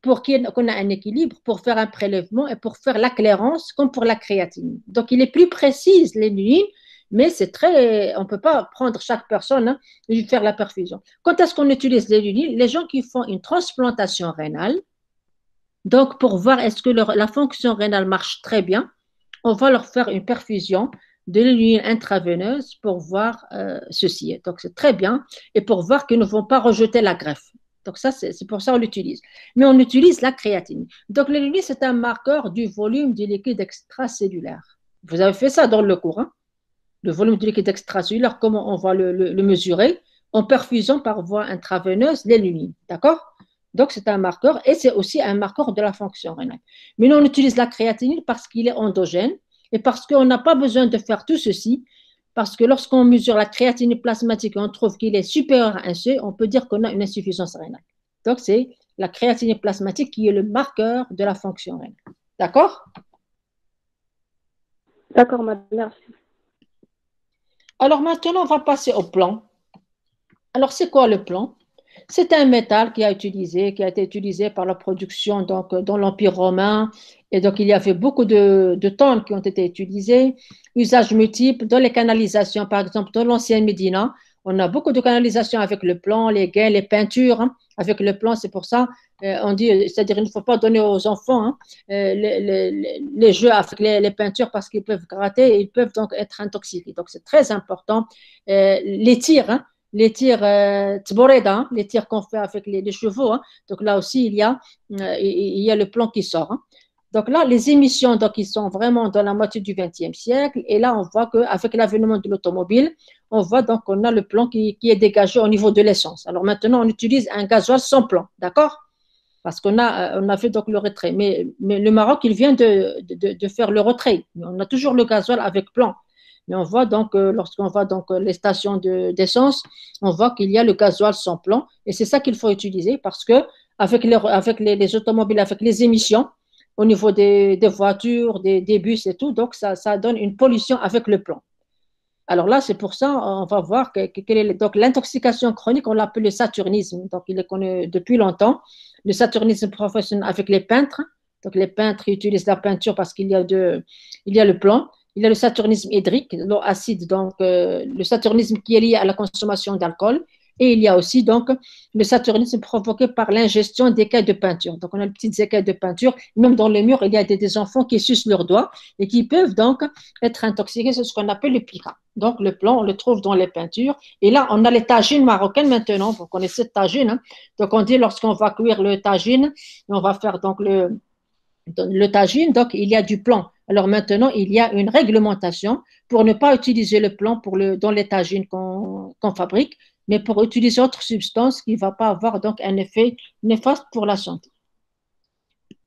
Speaker 1: pour qu'on ait un équilibre, pour faire un prélèvement et pour faire la clairance comme pour la créatine. Donc, il est plus précis, l'énuline, mais c'est très, on ne peut pas prendre chaque personne, hein, et lui faire la perfusion. Quand est-ce qu'on utilise l'énuline? Les gens qui font une transplantation rénale, donc pour voir est-ce que la fonction rénale marche très bien, on va leur faire une perfusion de l'énuline intraveineuse pour voir ceci. Donc c'est très bien et pour voir qu'ils ne vont pas rejeter la greffe. Donc ça, c'est pour ça qu'on l'utilise. Mais on utilise la créatine. Donc l'énuline, c'est un marqueur du volume du liquide extracellulaire. Vous avez fait ça dans le cours, hein? Le volume du liquide extracellulaire, comment on va le mesurer? En perfusant par voie intraveineuse l'énuline. D'accord? Donc, c'est un marqueur et c'est aussi un marqueur de la fonction rénale. Mais nous, on utilise la créatinine parce qu'il est endogène et parce qu'on n'a pas besoin de faire tout ceci. Parce que lorsqu'on mesure la créatinine plasmatique et on trouve qu'il est supérieur à un seuil, on peut dire qu'on a une insuffisance rénale. Donc, c'est la créatinine plasmatique qui est le marqueur de la fonction rénale. D'accord?
Speaker 2: D'accord, madame. Merci.
Speaker 1: Alors, maintenant, on va passer au plomb. Alors, c'est quoi le plomb? C'est un métal qui a été utilisé par la production donc, dans l'Empire romain. Et donc, il y avait beaucoup de tonnes qui ont été utilisées. Usages multiples dans les canalisations. Par exemple, dans l'ancienne Médina, on a beaucoup de canalisations avec le plomb, les gains, les peintures. Hein, avec le plomb, c'est pour ça, on dit, c'est-à-dire il ne faut pas donner aux enfants hein, les jeux avec les peintures parce qu'ils peuvent gratter et ils peuvent donc être intoxiqués. Donc, c'est très important. Les tirs, hein, les tirs tboreda, hein, les tirs qu'on fait avec les chevaux. Hein. Donc là aussi, il y a le plomb qui sort. Hein. Donc là, les émissions, donc, ils sont vraiment dans la moitié du XXe siècle. Et là, on voit qu'avec l'avènement de l'automobile, on voit donc qu'on a le plomb qui est dégagé au niveau de l'essence. Alors maintenant, on utilise un gasoil sans plomb, d'accord? Parce on a fait donc le retrait. Mais le Maroc, il vient de faire le retrait. On a toujours le gasoil avec plomb. Mais on voit donc, lorsqu'on voit donc les stations d'essence, on voit qu'il y a le gasoil sans plomb. Et c'est ça qu'il faut utiliser parce que avec les automobiles, avec les émissions, au niveau des voitures, des bus et tout, donc ça donne une pollution avec le plomb. Alors là, c'est pour ça, on va voir quelle est donc l'intoxication chronique, on l'appelle le saturnisme. Donc, il est connu depuis longtemps. Le saturnisme professionnel avec les peintres. Donc, les peintres utilisent la peinture parce il y a le plomb. Il y a le saturnisme hydrique, l'eau acide, donc le saturnisme qui est lié à la consommation d'alcool. Et il y a aussi donc le saturnisme provoqué par l'ingestion d'écailles de peinture. Donc, on a les petites écailles de peinture. Même dans le mur, il y a des enfants qui sucent leurs doigts et qui peuvent donc être intoxiqués. C'est ce qu'on appelle le pica. Donc, le plomb, on le trouve dans les peintures. Et là, on a les tagines marocaines maintenant. Vous connaissez le tagine. Hein? Donc, on dit lorsqu'on va cuire le tagine, on va faire donc le tagine, donc il y a du plomb. Alors maintenant, il y a une réglementation pour ne pas utiliser le plomb dans les tagines qu'on fabrique, mais pour utiliser autre substance qui ne va pas avoir donc un effet néfaste pour la santé.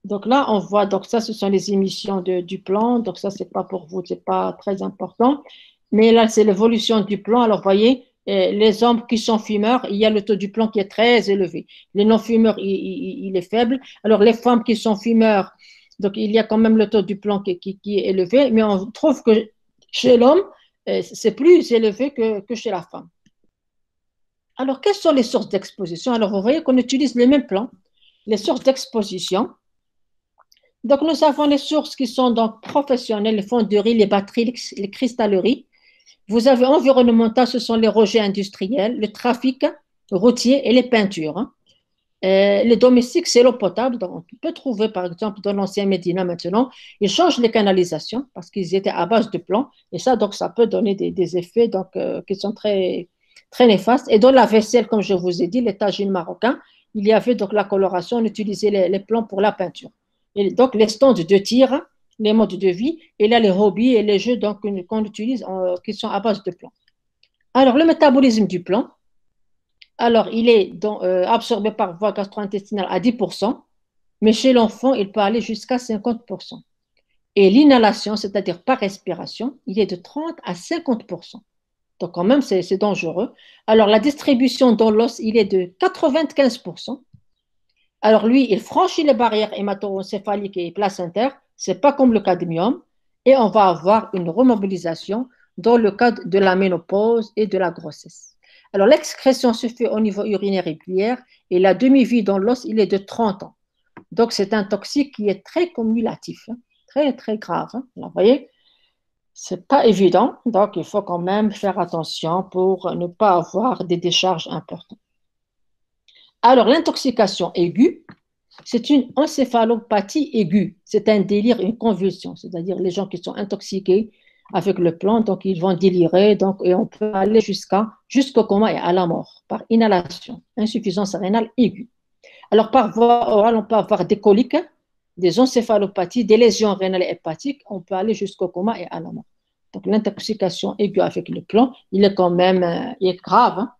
Speaker 1: Donc là, on voit, donc ça, ce sont les émissions du plomb. Donc ça, c'est pas pour vous, c'est pas très important. Mais là, c'est l'évolution du plomb. Alors, vous voyez, les hommes qui sont fumeurs, il y a le taux du plomb qui est très élevé. Les non-fumeurs, il est faible. Alors, les femmes qui sont fumeurs, donc il y a quand même le taux du plomb qui est élevé, mais on trouve que chez l'homme, c'est plus élevé que chez la femme. Alors, quelles sont les sources d'exposition? Alors, vous voyez qu'on utilise les mêmes plans, les sources d'exposition. Donc, nous avons les sources qui sont donc professionnelles, les fonderies, les batteries, les cristalleries. Vous avez environnemental, ce sont les rejets industriels, le trafic routier et les peintures. Hein. Les domestiques, c'est l'eau potable. Donc, on peut trouver, par exemple, dans l'ancien Médina maintenant, ils changent les canalisations parce qu'ils étaient à base de plomb. Et ça, donc, ça peut donner des effets donc, qui sont très, très néfastes. Et dans la vaisselle, comme je vous ai dit, les tagines marocains, il y avait donc la coloration, on utilisait les plombs pour la peinture. Et donc, les stands de tir, les modes de vie, et là, les hobbies et les jeux donc, qu'on utilise qui sont à base de plomb. Alors, le métabolisme du plomb, alors, il est donc, absorbé par voie gastro-intestinale à 10%, mais chez l'enfant, il peut aller jusqu'à 50%. Et l'inhalation, c'est-à-dire par respiration, il est de 30 à 50%. Donc, quand même, c'est dangereux. Alors, la distribution dans l'os, il est de 95%. Alors, lui, il franchit les barrières hémato-encéphaliques et placentaires. Ce n'est pas comme le cadmium. Et on va avoir une remobilisation dans le cadre de la ménopause et de la grossesse. Alors, l'excrétion se fait au niveau urinaire et biliaire et la demi-vie dans l'os, il est de 30 ans. Donc, c'est un toxique qui est très cumulatif, hein, très, très grave. Hein. Alors, vous voyez, ce n'est pas évident. Donc, il faut quand même faire attention pour ne pas avoir des décharges importantes. Alors, l'intoxication aiguë, c'est une encéphalopathie aiguë. C'est un délire, une convulsion. C'est-à-dire les gens qui sont intoxiqués avec le plomb, donc ils vont délirer, donc, et on peut aller jusqu'au coma et à la mort par inhalation, insuffisance rénale aiguë. Alors, par voie orale, on peut avoir des coliques, des encéphalopathies, des lésions rénales et hépatiques, on peut aller jusqu'au coma et à la mort. Donc, l'intoxication aiguë avec le plomb, il est quand même il est grave. Hein.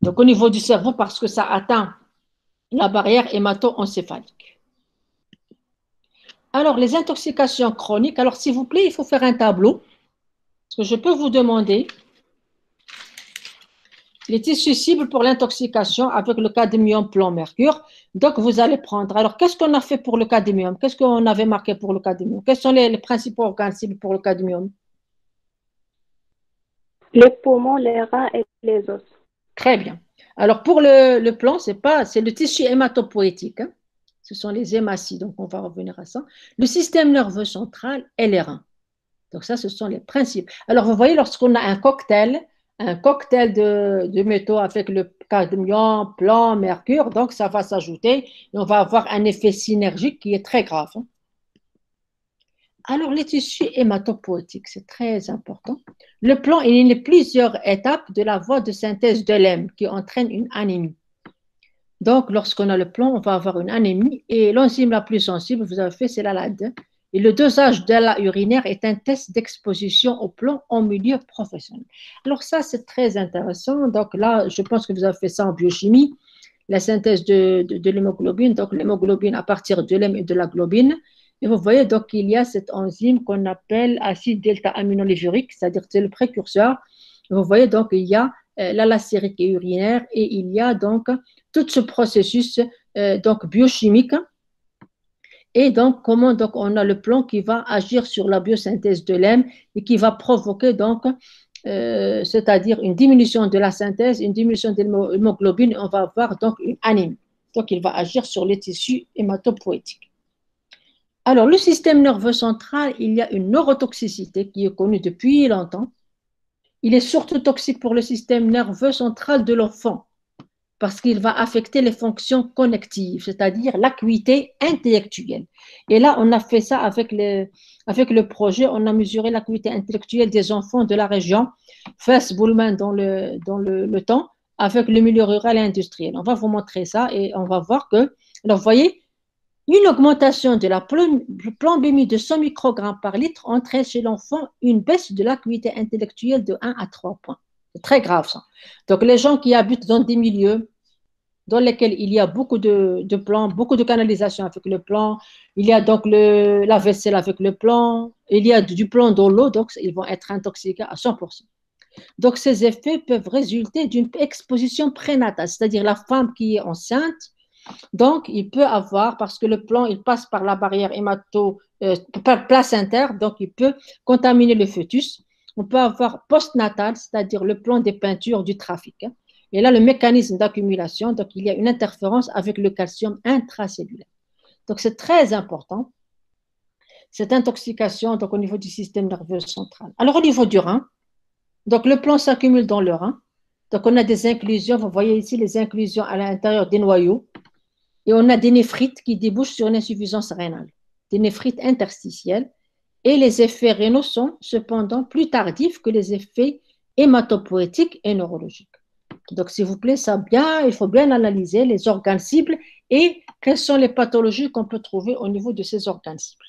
Speaker 1: Donc, au niveau du cerveau, parce que ça atteint la barrière hémato-encéphalique. Alors, les intoxications chroniques, alors s'il vous plaît, il faut faire un tableau. Parce que je peux vous demander les tissus cibles pour l'intoxication avec le cadmium, plomb, mercure. Donc, vous allez prendre. Alors, qu'est-ce qu'on a fait pour le cadmium? Qu'est-ce qu'on avait marqué pour le cadmium? Quels sont les principaux organes cibles pour le cadmium?
Speaker 2: Les poumons, les reins et les os.
Speaker 1: Très bien. Alors, pour le plomb, c'est le tissu hématopoïétique. Hein. Ce sont les hématies, donc on va revenir à ça. Le système nerveux central et les reins. Donc ça, ce sont les principes. Alors, vous voyez, lorsqu'on a un cocktail de métaux avec le cadmium, plomb, mercure, donc ça va s'ajouter et on va avoir un effet synergique qui est très grave. Hein. Alors, les tissus hématopoïétiques, c'est très important. Le plomb, il y a plusieurs étapes de la voie de synthèse de l'hème qui entraîne une anémie. Donc, lorsqu'on a le plomb, on va avoir une anémie. Et l'enzyme la plus sensible, vous avez fait, c'est la LAD. Et le dosage de la urinaire est un test d'exposition au plomb en milieu professionnel. Alors ça, c'est très intéressant. Donc là, je pense que vous avez fait ça en biochimie, la synthèse de l'hémoglobine. Donc l'hémoglobine à partir de l'hème et de la globine. Et vous voyez, donc il y a cette enzyme qu'on appelle acide delta-aminolevurique, c'est-à-dire c'est le précurseur. Vous voyez, donc il y a la lacérique et urinaire et il y a donc tout ce processus donc biochimique. Et donc, comment donc on a le plomb qui va agir sur la biosynthèse de l'hème et qui va provoquer donc, c'est-à-dire une diminution de la synthèse, une diminution de l'hémoglobine, on va avoir donc une anémie. Donc, il va agir sur les tissus hématopoïétiques. Alors, le système nerveux central, il y a une neurotoxicité qui est connue depuis longtemps. Il est surtout toxique pour le système nerveux central de l'enfant parce qu'il va affecter les fonctions connectives, c'est-à-dire l'acuité intellectuelle. Et là, on a fait ça avec le projet, on a mesuré l'acuité intellectuelle des enfants de la région Fès-Boulmen dans le temps, avec le milieu rural et industriel. On va vous montrer ça et on va voir que, alors vous voyez, une augmentation de la plombémie de 100 microgrammes par litre entraîne chez l'enfant une baisse de l'acuité intellectuelle de 1 à 3 points. C'est très grave ça. Donc les gens qui habitent dans des milieux dans lesquels il y a beaucoup de plomb, beaucoup de canalisation avec le plomb, il y a donc la vaisselle avec le plomb, il y a du plomb dans l'eau, donc ils vont être intoxiqués à 100%. Donc ces effets peuvent résulter d'une exposition prénatale, c'est-à-dire la femme qui est enceinte. Donc, il peut avoir, parce que le plomb, il passe par la barrière placentaire, donc il peut contaminer le fœtus. On peut avoir postnatal, c'est-à-dire le plomb des peintures du trafic. Et là, le mécanisme d'accumulation, donc il y a une interférence avec le calcium intracellulaire. Donc, c'est très important, cette intoxication donc, au niveau du système nerveux central. Alors, au niveau du rein, donc le plomb s'accumule dans le rein. Donc, on a des inclusions, vous voyez ici les inclusions à l'intérieur des noyaux. Et on a des néphrites qui débouchent sur une insuffisance rénale, des néphrites interstitielles. Et les effets rénaux sont cependant plus tardifs que les effets hématopoïétiques et neurologiques. Donc, s'il vous plaît, il faut bien analyser les organes cibles et quelles sont les pathologies qu'on peut trouver au niveau de ces organes cibles.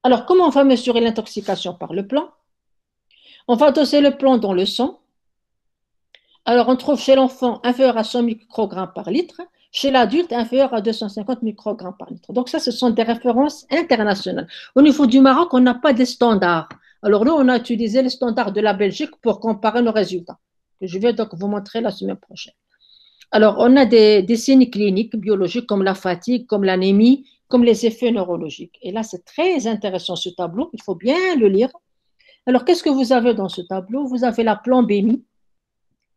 Speaker 1: Alors, comment on va mesurer l'intoxication par le plomb? On va doser le plomb dans le sang. Alors, on trouve chez l'enfant inférieur à 100 microgrammes par litre, chez l'adulte inférieur à 250 microgrammes par litre. Donc ça, ce sont des références internationales. Au niveau du Maroc, on n'a pas de standards. Alors nous, on a utilisé les standards de la Belgique pour comparer nos résultats. Je vais donc vous montrer la semaine prochaine. Alors, on a des signes cliniques biologiques comme la fatigue, comme l'anémie, comme les effets neurologiques. Et là, c'est très intéressant ce tableau. Il faut bien le lire. Alors, qu'est-ce que vous avez dans ce tableau? Vous avez la plombémie,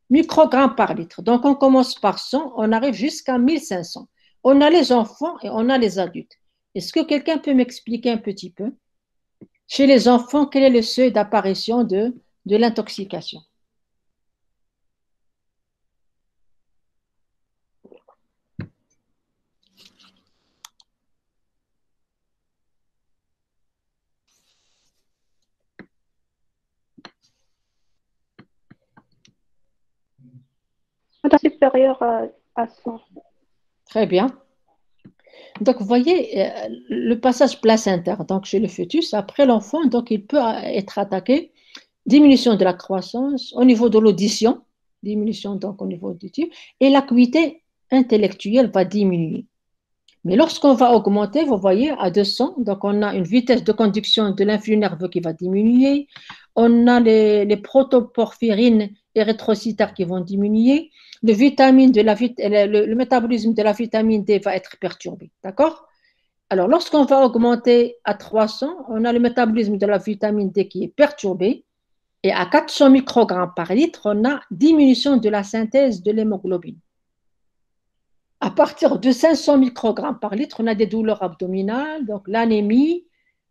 Speaker 1: microgrammes par litre. Donc, on commence par 100, on arrive jusqu'à 1500. On a les enfants et on a les adultes. Est-ce que quelqu'un peut m'expliquer un petit peu? Chez les enfants, quel est le seuil d'apparition de l'intoxication?
Speaker 2: Supérieur à 100.
Speaker 1: Très bien. Donc, vous voyez, le passage placentaire, donc chez le fœtus, après l'enfant, donc il peut être attaqué, diminution de la croissance, au niveau de l'audition, diminution donc au niveau auditif, et l'acuité intellectuelle va diminuer. Mais lorsqu'on va augmenter, vous voyez, à 200, donc on a une vitesse de conduction de l'influx nerveux qui va diminuer, on a les protoporphyrines érythrocytaires qui vont diminuer, le métabolisme de la vitamine D va être perturbé, d'accord? Alors, lorsqu'on va augmenter à 300, on a le métabolisme de la vitamine D qui est perturbé, et à 400 microgrammes par litre, on a diminution de la synthèse de l'hémoglobine. À partir de 500 microgrammes par litre, on a des douleurs abdominales, donc l'anémie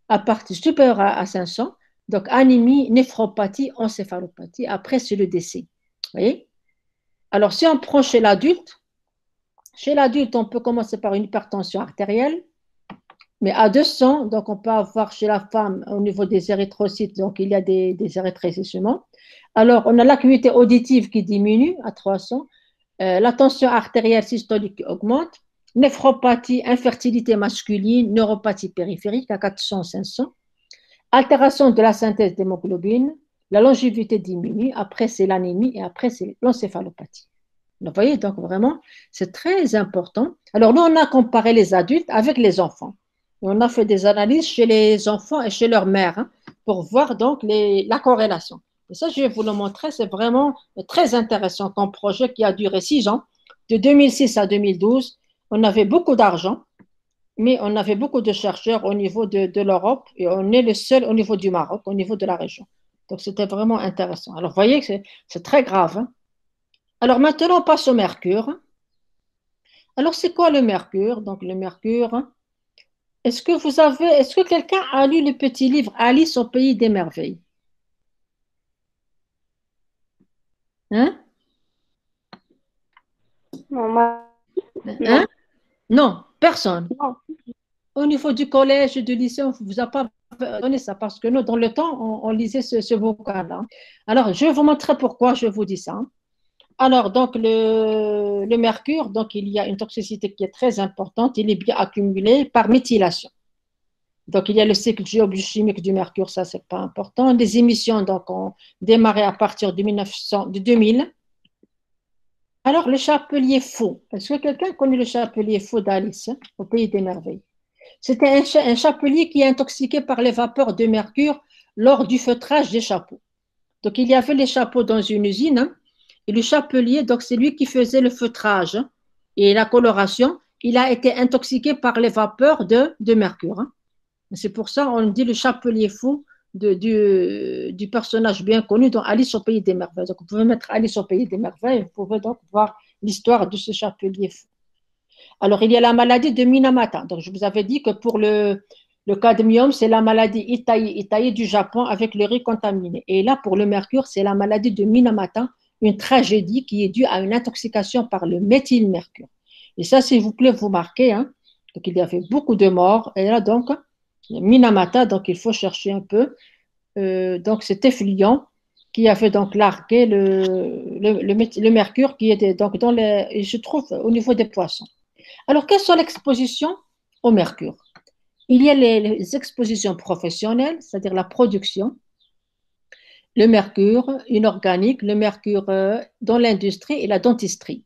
Speaker 1: à partir supérieure à 500, donc anémie, néphropathie, encéphalopathie. Après, c'est le décès. Vous voyez? Alors, si on prend chez l'adulte, on peut commencer par une hypertension artérielle, mais à 200, donc on peut avoir chez la femme au niveau des érythrocytes, donc il y a des érythrécissements. Alors, on a l'acuité auditive qui diminue à 300. La tension artérielle systolique qui augmente, néphropathie, infertilité masculine, neuropathie périphérique à 400-500, altération de la synthèse d'hémoglobine, la longévité diminue, après c'est l'anémie et après c'est l'encéphalopathie. Vous voyez, donc vraiment, c'est très important. Alors nous, on a comparé les adultes avec les enfants. Et on a fait des analyses chez les enfants et chez leur mère hein, pour voir donc la corrélation. Et ça, je vais vous le montrer, c'est vraiment très intéressant comme projet qui a duré 6 ans, de 2006 à 2012. On avait beaucoup d'argent, mais on avait beaucoup de chercheurs au niveau de l'Europe et on est le seul au niveau du Maroc, au niveau de la région. Donc, c'était vraiment intéressant. Alors, vous voyez que c'est très grave. Hein. Alors, maintenant, on passe au mercure. Alors, c'est quoi le mercure? Donc, le mercure, est-ce que quelqu'un a lu le petit livre Alice au pays des merveilles? Hein?
Speaker 2: Non,
Speaker 1: Hein?
Speaker 2: non,
Speaker 1: Non, personne.
Speaker 2: non.
Speaker 1: Au niveau du collège et du lycée, on ne vous a pas donné ça parce que nous, dans le temps, on lisait ce bouquin-là. Alors, je vais vous montrer pourquoi je vous dis ça. Alors, donc, le mercure, donc, il y a une toxicité qui est très importante. Il est bien accumulé par méthylation. Donc, il y a le cycle géobiochimique du mercure, ça, c'est pas important. Les émissions, donc, ont démarré à partir de 2000. Alors, le chapelier faux. Est-ce que quelqu'un connaît le chapelier faux d'Alice hein, au Pays des Merveilles? C'était un chapelier qui est intoxiqué par les vapeurs de mercure lors du feutrage des chapeaux. Donc, il y avait les chapeaux dans une usine hein, et le chapelier, donc, c'est lui qui faisait le feutrage hein, et la coloration. Il a été intoxiqué par les vapeurs de mercure. Hein. C'est pour ça qu'on dit le chapelier fou du personnage bien connu dans Alice au Pays des Merveilles. Donc, vous pouvez mettre Alice au Pays des Merveilles, vous pouvez donc voir l'histoire de ce chapelier fou. Alors, il y a la maladie de Minamata. Donc, je vous avais dit que pour le cadmium, c'est la maladie Itaï du Japon avec le riz contaminé. Et là, pour le mercure, c'est la maladie de Minamata, une tragédie qui est due à une intoxication par le méthylmercure. Et ça, s'il vous plaît, vous marquez. Hein. Donc, il y avait beaucoup de morts. Et là, donc, Minamata, donc il faut chercher un peu. Donc, c'était Flion qui avait donc largué le mercure qui était donc il se trouve au niveau des poissons. Alors, quelles sont les expositions au mercure? Il y a les expositions professionnelles, c'est-à-dire la production, le mercure inorganique, le mercure dans l'industrie et la dentisterie.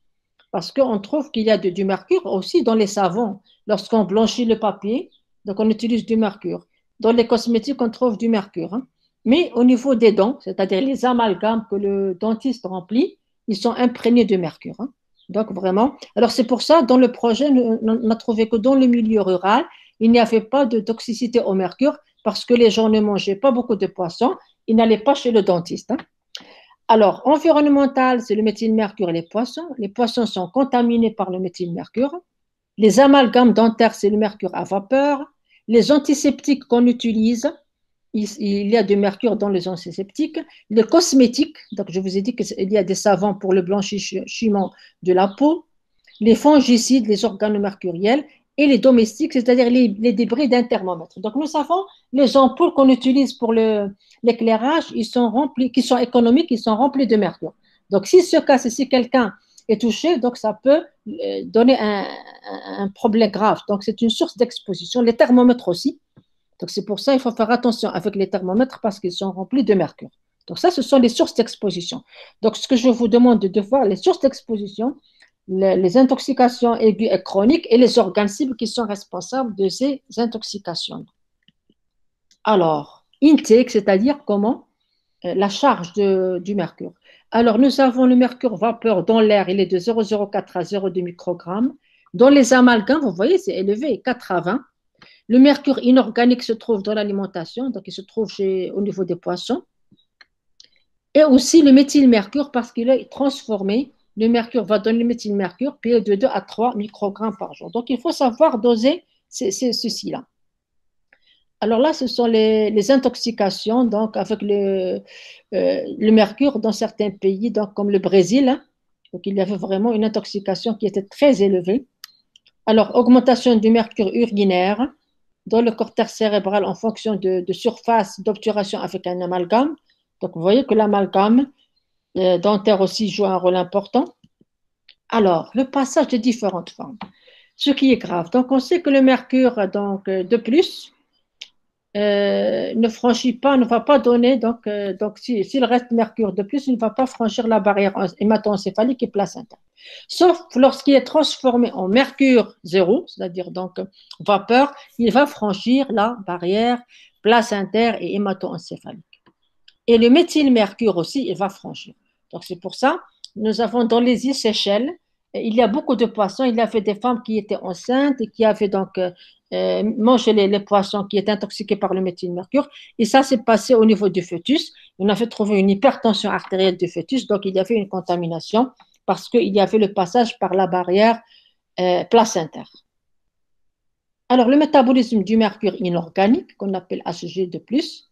Speaker 1: Parce qu'on trouve qu'il y a du mercure aussi dans les savons. Lorsqu'on blanchit le papier, donc on utilise du mercure. Dans les cosmétiques, on trouve du mercure. Hein. Mais au niveau des dents, c'est-à-dire les amalgames que le dentiste remplit, ils sont imprégnés de mercure. Hein. Donc vraiment. Alors c'est pour ça, dans le projet, on a trouvé que dans le milieu rural, il n'y avait pas de toxicité au mercure parce que les gens ne mangeaient pas beaucoup de poissons, ils n'allaient pas chez le dentiste. Hein. Alors, environnemental, c'est le méthylmercure et les poissons. Les poissons sont contaminés par le méthylmercure. Les amalgames dentaires, c'est le mercure à vapeur. Les antiseptiques qu'on utilise, il y a du mercure dans les antiseptiques. Les cosmétiques, donc je vous ai dit qu'il y a des savons pour le blanchiment de la peau. Les fongicides, les organomercuriels et les domestiques, c'est-à-dire les débris d'un thermomètre. Donc nous savons, les ampoules qu'on utilise pour l'éclairage, ils sont remplis, qui sont économiques, ils sont remplis de mercure. Donc si ce cas, si quelqu'un est touché, donc ça peut donner un problème grave. Donc c'est une source d'exposition. Les thermomètres aussi. Donc c'est pour ça qu'il faut faire attention avec les thermomètres parce qu'ils sont remplis de mercure. Donc ça, ce sont les sources d'exposition. Donc ce que je vous demande de voir, les sources d'exposition, les intoxications aiguës et chroniques et les organes cibles qui sont responsables de ces intoxications. Alors, intake, c'est-à-dire comment la charge du mercure. Alors, nous avons le mercure vapeur dans l'air, il est de 0,04 à 0,2 microgrammes. Dans les amalgames, vous voyez, c'est élevé, 4 à 20. Le mercure inorganique se trouve dans l'alimentation, donc il se trouve au niveau des poissons. Et aussi le méthylmercure parce qu'il est transformé. Le mercure va donner le méthylmercure, puis de 2 à 3 microgrammes par jour. Donc, il faut savoir doser ceci-là. Alors là, ce sont les intoxications donc avec le mercure dans certains pays, donc comme le Brésil. Hein. Donc, il y avait vraiment une intoxication qui était très élevée. Alors, augmentation du mercure urinaire dans le cortex cérébral en fonction de surface d'obturation avec un amalgame. Donc, vous voyez que l'amalgame dentaire aussi joue un rôle important. Alors, le passage de différentes formes, ce qui est grave. Donc, on sait que le mercure de plus ne franchit pas, ne va pas donner, donc s'il reste mercure de plus, il ne va pas franchir la barrière hémato-encéphalique et placentaire. Sauf lorsqu'il est transformé en mercure zéro, c'est-à-dire donc vapeur, il va franchir la barrière placentaire et hémato-encéphalique. Et le méthylmercure aussi, il va franchir. Donc c'est pour ça, nous avons dans les îles Seychelles, il y a beaucoup de poissons. Il y avait des femmes qui étaient enceintes et qui avaient donc mangé les poissons qui étaient intoxiqués par le méthylmercure. Et ça s'est passé au niveau du fœtus. On avait trouvé une hypertension artérielle du fœtus, donc il y avait une contamination parce qu'il y avait le passage par la barrière placentaire. Alors, le métabolisme du mercure inorganique, qu'on appelle HG2+,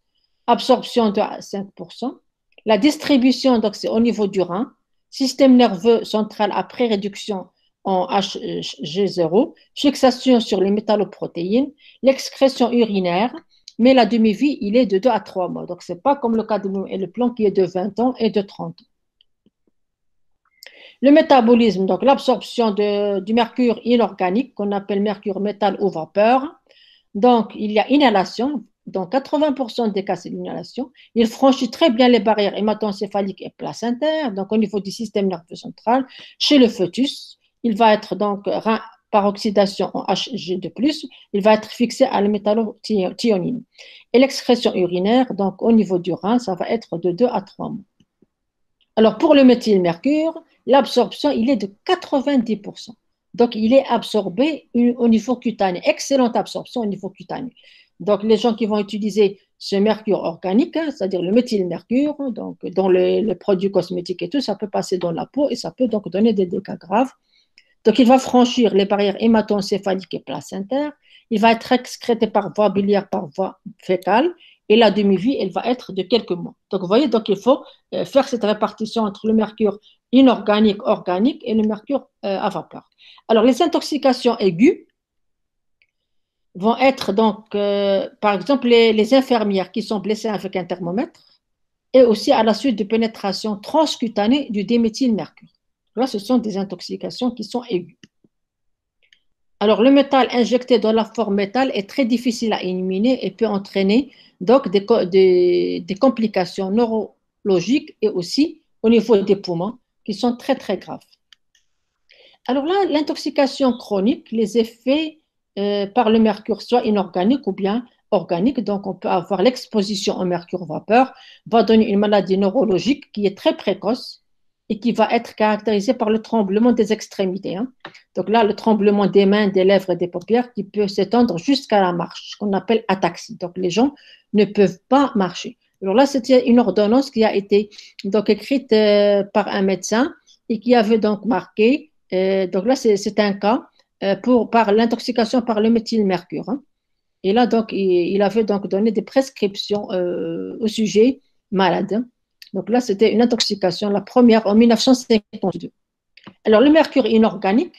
Speaker 1: absorption de 5%, la distribution, donc c'est au niveau du rein, système nerveux central après réduction en Hg0, fixation sur les métalloprotéines, l'excrétion urinaire, mais la demi-vie, il est de 2 à 3 mois. Donc, ce n'est pas comme le cadmium et le plomb qui est de 20 ans et de 30 ans. Le métabolisme, donc l'absorption du mercure inorganique, qu'on appelle mercure métal ou vapeur. Donc, il y a inhalation. Dans 80% des cas, c'est l'inhalation. Il franchit très bien les barrières hémato-encéphaliques et placentaires, donc au niveau du système nerveux central. Chez le fœtus, il va être donc par oxydation en Hg2+, il va être fixé à la métallothionine. Et l'excrétion urinaire, donc au niveau du rein, ça va être de 2 à 3 mois. Alors, pour le méthylmercure, l'absorption, il est de 90%. Donc, il est absorbé au niveau cutané. Excellente absorption au niveau cutané. Donc, les gens qui vont utiliser ce mercure organique, c'est-à-dire le méthylmercure, donc dans les produits cosmétiques et tout, ça peut passer dans la peau et ça peut donc donner des dégâts graves. Donc, il va franchir les barrières hémato-encéphaliques et placentaires. Il va être excrété par voie biliaire, par voie fécale. Et la demi-vie, elle va être de quelques mois. Donc, vous voyez, donc il faut faire cette répartition entre le mercure inorganique, organique et le mercure à vapeur. Alors, les intoxications aiguës vont être donc, par exemple, les infirmières qui sont blessées avec un thermomètre et aussi à la suite de pénétration transcutanée du diméthylmercure. Là, ce sont des intoxications qui sont aiguës. Alors, le métal injecté dans la forme métal est très difficile à éliminer et peut entraîner donc des complications neurologiques et aussi au niveau des poumons qui sont très, très graves. Alors là, l'intoxication chronique, les effets par le mercure, soit inorganique ou bien organique, donc on peut avoir l'exposition au mercure vapeur, va donner une maladie neurologique qui est très précoce et qui va être caractérisée par le tremblement des extrémités. Donc là, le tremblement des mains, des lèvres et des paupières qui peut s'étendre jusqu'à la marche, ce qu'on appelle ataxie. Donc les gens ne peuvent pas marcher. Alors là, c'était une ordonnance qui a été donc écrite par un médecin et qui avait donc marqué, donc là c'est un cas par l'intoxication par le méthylmercure. Et là, donc, il avait donc donné des prescriptions au sujet malade. Donc là, c'était une intoxication, la première en 1952. Alors, le mercure inorganique,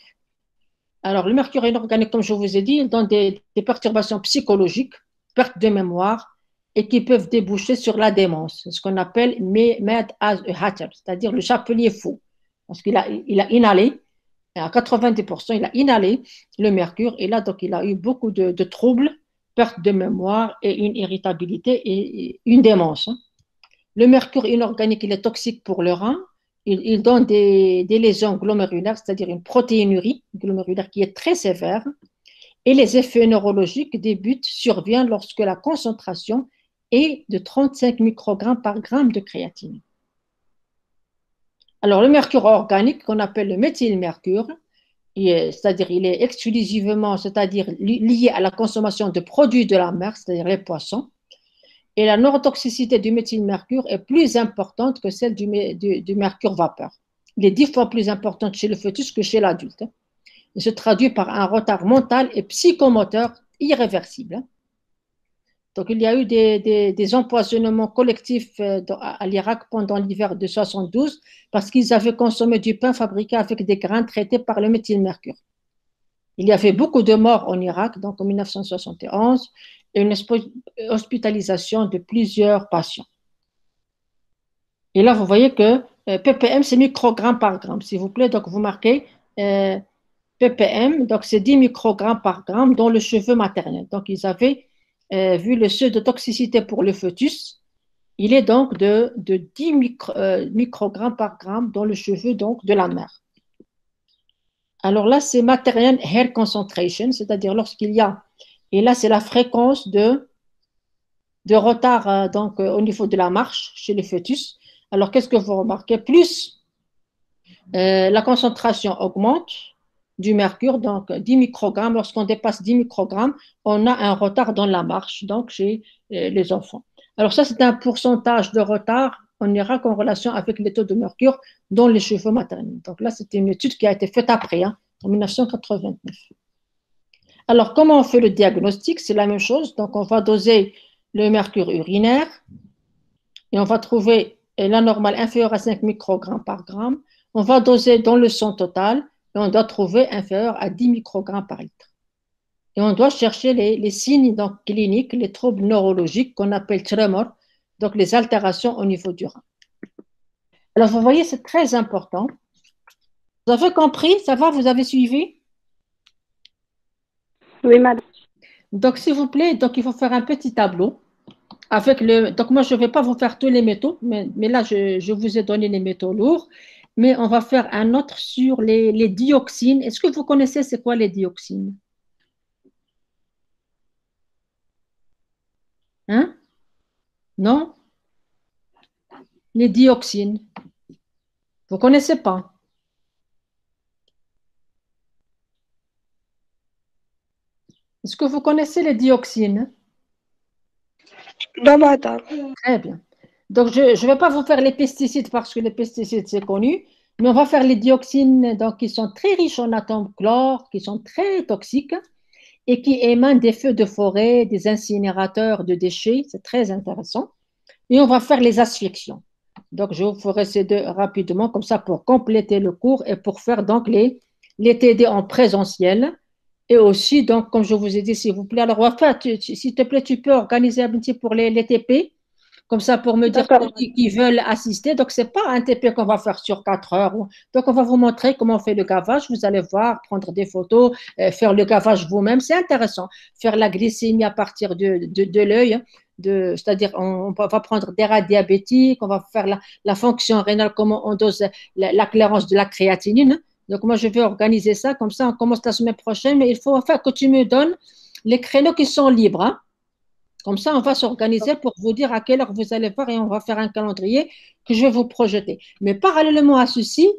Speaker 1: comme je vous ai dit, il donne des perturbations psychologiques, perte de mémoire, et qui peuvent déboucher sur la démence, ce qu'on appelle mad as a hatter, c'est-à-dire le chapelier fou, parce qu'il a inhalé, à 90%, il a inhalé le mercure, et là, donc, il a eu beaucoup de troubles, perte de mémoire et une irritabilité et une démence. Le mercure inorganique, il est toxique pour le rein. Il donne des lésions glomérulaires, c'est-à-dire une protéinurie glomérulaire qui est très sévère. Et les effets neurologiques surviennent lorsque la concentration est de 35 microgrammes par gramme de créatine. Alors, le mercure organique, qu'on appelle le méthylmercure, c'est-à-dire il est exclusivement, c'est-à-dire lié à la consommation de produits de la mer, c'est-à-dire les poissons. Et la neurotoxicité du méthylmercure est plus importante que celle du mercure vapeur. Il est 10 fois plus importante chez le fœtus que chez l'adulte. Il se traduit par un retard mental et psychomoteur irréversible. Donc, il y a eu des empoisonnements collectifs à l'Irak pendant l'hiver de 72 parce qu'ils avaient consommé du pain fabriqué avec des grains traités par le méthylmercure. Il y avait beaucoup de morts en Irak, donc en 1971, et une hospitalisation de plusieurs patients. Et là, vous voyez que ppm, c'est microgrammes par gramme, s'il vous plaît. Donc, vous marquez ppm, donc c'est 10 microgrammes par gramme dans le cheveu maternel. Donc, ils avaient vu le seuil de toxicité pour le fœtus. Il est donc de 10 microgrammes par gramme dans le cheveu donc, de la mère. Alors là, c'est maternel hair concentration, c'est-à-dire lorsqu'il y a, et là, c'est la fréquence de retard donc, au niveau de la marche chez le fœtus. Alors, qu'est-ce que vous remarquez? Plus la concentration augmente du mercure, donc 10 microgrammes. Lorsqu'on dépasse 10 microgrammes, on a un retard dans la marche, donc chez les enfants. Alors ça, c'est un pourcentage de retard en Irak en relation avec les taux de mercure dans les cheveux maternels. Donc là, c'était une étude qui a été faite après, hein, en 1989. Alors, comment on fait le diagnostic? C'est la même chose. Donc, on va doser le mercure urinaire et on va trouver la normale inférieure à 5 microgrammes par gramme. On va doser dans le sang total et on doit trouver inférieur à 10 microgrammes par litre. Et on doit chercher les signes donc, cliniques, les troubles neurologiques qu'on appelle tremors, donc les altérations au niveau du rein. Alors, vous voyez, c'est très important. Vous avez compris? Ça va? Vous avez suivi?
Speaker 2: Oui, madame.
Speaker 1: Donc, s'il vous plaît, donc, il faut faire un petit tableau avec le. Donc, moi, je ne vais pas vous faire tous les métaux, mais là, je vous ai donné les métaux lourds. Mais on va faire un autre sur les dioxines. Est-ce que vous connaissez c'est quoi les dioxines? Hein? Non? Les dioxines. Vous ne connaissez pas? Est-ce que vous connaissez les dioxines?
Speaker 4: Non, madame.
Speaker 1: Très bien. Donc, je ne vais pas vous faire les pesticides parce que les pesticides, c'est connu, mais on va faire les dioxines donc, qui sont très riches en atomes chlore, qui sont très toxiques et qui émanent des feux de forêt, des incinérateurs de déchets. C'est très intéressant. Et on va faire les asphyxions. Donc, je vous ferai ces deux rapidement, comme ça, pour compléter le cours et pour faire donc les TD en présentiel. Et aussi, donc, comme je vous ai dit, s'il vous plaît, alors, Wafa, s'il te plaît, tu peux organiser un petit pour les TP, comme ça, pour me dire qui veulent assister. Donc, ce n'est pas un TP qu'on va faire sur 4 heures. Donc, on va vous montrer comment on fait le gavage. Vous allez voir, prendre des photos, faire le gavage vous-même. C'est intéressant. Faire la glycémie à partir de l'œil. C'est-à-dire, on va prendre des rats diabétiques, on va faire la fonction rénale, comment on dose la clairance de la créatinine. Donc, moi, je vais organiser ça. Comme ça, on commence la semaine prochaine. Mais il faut faire que tu me donnes les créneaux qui sont libres. Hein. Comme ça, on va s'organiser pour vous dire à quelle heure vous allez voir et on va faire un calendrier que je vais vous projeter. Mais parallèlement à ceci,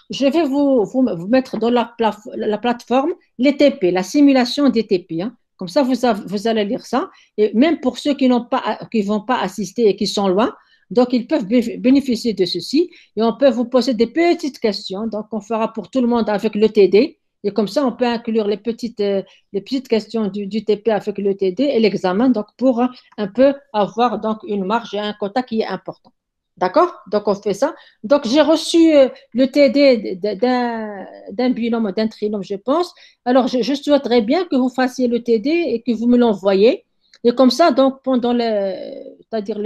Speaker 1: je vais vous mettre dans la plateforme les TP, la simulation des TP. Hein. Comme ça, vous allez lire ça. Et même pour ceux qui ne vont pas assister et qui sont loin, donc ils peuvent bénéficier de ceci. Et on peut vous poser des petites questions. Donc, on fera pour tout le monde avec le TD. Et comme ça, on peut inclure les petites questions du TP avec le TD et l'examen, donc pour un peu avoir donc une marge et un quota qui est important. D'accord? Donc, on fait ça. Donc, j'ai reçu le TD d'un binôme, d'un trinôme, je pense. Alors, je souhaiterais bien que vous fassiez le TD et que vous me l'envoyez. Et comme ça, donc, pendant c'est-à-dire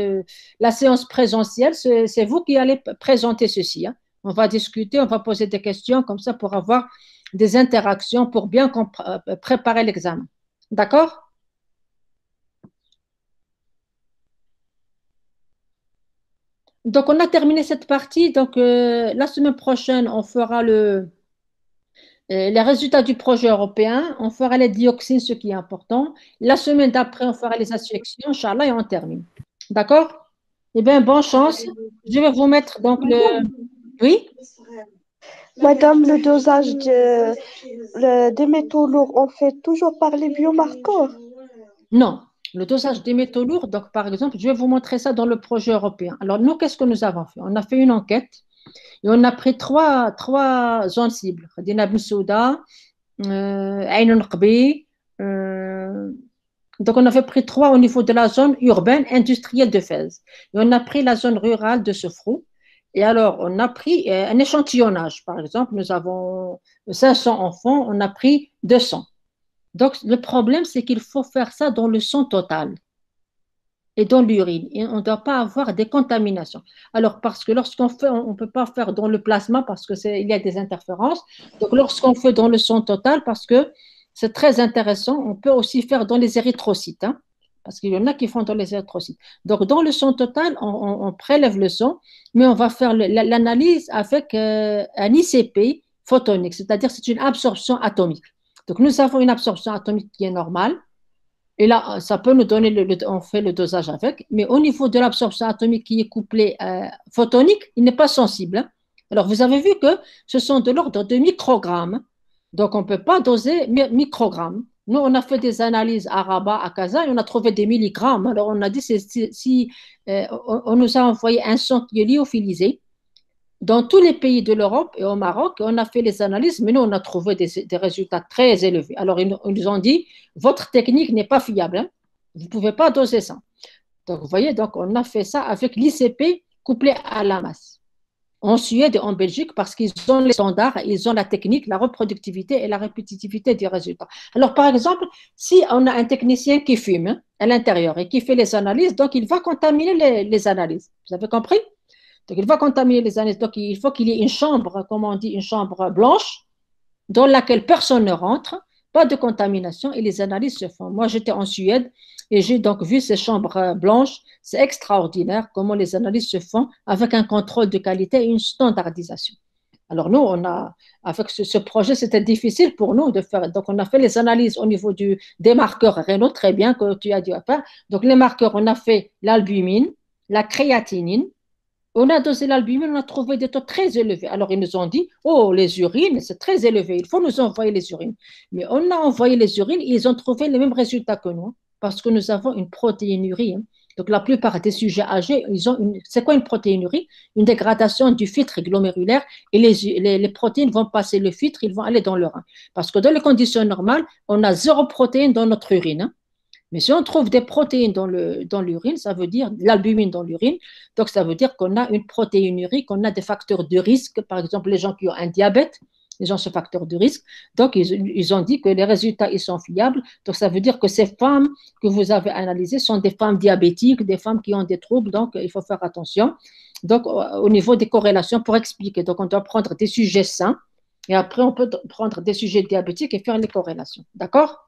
Speaker 1: la séance présentielle, c'est vous qui allez présenter ceci. Hein. On va discuter, on va poser des questions comme ça pour avoir des interactions pour bien préparer l'examen. D'accord? Donc, on a terminé cette partie. Donc, la semaine prochaine, on fera les résultats du projet européen. On fera les dioxines, ce qui est important. La semaine d'après, on fera les asphyxions, Inch'Allah, et on termine. D'accord? Eh bien, bonne chance. Je vais vous mettre donc le... Oui?
Speaker 4: Madame, le dosage des métaux lourds, on fait toujours par les biomarqueurs.
Speaker 1: Non. Le dosage des métaux lourds, donc par exemple, je vais vous montrer ça dans le projet européen. Alors, nous, qu'est-ce que nous avons fait? On a fait une enquête et on a pris trois zones cibles. Khadina Ben Souda, Ain Nqbi. Donc, on avait pris 3 au niveau de la zone urbaine industrielle de Fès. Et on a pris la zone rurale de Sofrou. Et alors, on a pris un échantillonnage. Par exemple, nous avons 500 enfants, on a pris 200. Donc, le problème, c'est qu'il faut faire ça dans le sang total. et dans l'urine. Et on ne doit pas avoir des contaminations. Alors, parce que lorsqu'on fait, on ne peut pas faire dans le plasma parce il y a des interférences. Donc, lorsqu'on fait dans le sang total, parce que c'est très intéressant, on peut aussi faire dans les érythrocytes, hein, parce qu'il y en a qui font dans les érythrocytes. Donc, dans le sang total, on prélève le sang, mais on va faire l'analyse avec un ICP photonique, c'est-à-dire c'est une absorption atomique. Donc, nous avons une absorption atomique qui est normale. Et là, ça peut nous donner, on fait le dosage avec, mais au niveau de l'absorption atomique qui est couplée photonique, il n'est pas sensible, hein. Alors, vous avez vu que ce sont de l'ordre de microgrammes. Donc, on ne peut pas doser microgrammes. Nous, on a fait des analyses à Rabat, à Casa, et on a trouvé des milligrammes. Alors, on a dit, si on nous a envoyé un sang qui est lyophilisé, dans tous les pays de l'Europe et au Maroc, on a fait les analyses, mais nous, on a trouvé des résultats très élevés. Alors, ils nous ont dit, votre technique n'est pas fiable, hein. Vous ne pouvez pas doser ça. Donc, vous voyez, donc, on a fait ça avec l'ICP couplé à la masse. En Suède et en Belgique, parce qu'ils ont les standards, ils ont la technique, la reproductivité et la répétitivité des résultats. Alors, par exemple, si on a un technicien qui fume, hein, à l'intérieur et qui fait les analyses, donc il va contaminer les analyses. Vous avez compris? Donc, il va contaminer les analyses. Donc, il faut qu'il y ait une chambre, comme on dit, une chambre blanche, dans laquelle personne ne rentre, pas de contamination et les analyses se font. Moi, j'étais en Suède et j'ai donc vu ces chambres blanches. C'est extraordinaire comment les analyses se font avec un contrôle de qualité et une standardisation. Alors, nous, avec ce projet, c'était difficile pour nous de faire. Donc, on a fait les analyses au niveau des marqueurs rénaux, très bien, que tu as dit à faire. Donc, les marqueurs, on a fait l'albumine, la créatinine. On a dosé l'albumine, on a trouvé des taux très élevés. Alors, ils nous ont dit, oh, les urines, c'est très élevé, il faut nous envoyer les urines. Mais on a envoyé les urines et ils ont trouvé les mêmes résultats que nous, parce que nous avons une protéinurie, hein. Donc, la plupart des sujets âgés, c'est quoi une protéinurie? Une dégradation du filtre glomérulaire et les protéines vont passer le filtre, ils vont aller dans le rein. Parce que dans les conditions normales, on a 0 protéines dans notre urine, hein. Mais si on trouve des protéines dans l'urine, ça veut dire de l'albumine dans l'urine, donc ça veut dire qu'on a une protéinurie, qu'on a des facteurs de risque, par exemple les gens qui ont un diabète, ils ont ce facteur de risque, donc ils ont dit que les résultats ils sont fiables, donc ça veut dire que ces femmes que vous avez analysées sont des femmes diabétiques, des femmes qui ont des troubles, donc il faut faire attention. Donc au niveau des corrélations, pour expliquer, donc on doit prendre des sujets sains, et après on peut prendre des sujets diabétiques et faire les corrélations, d'accord?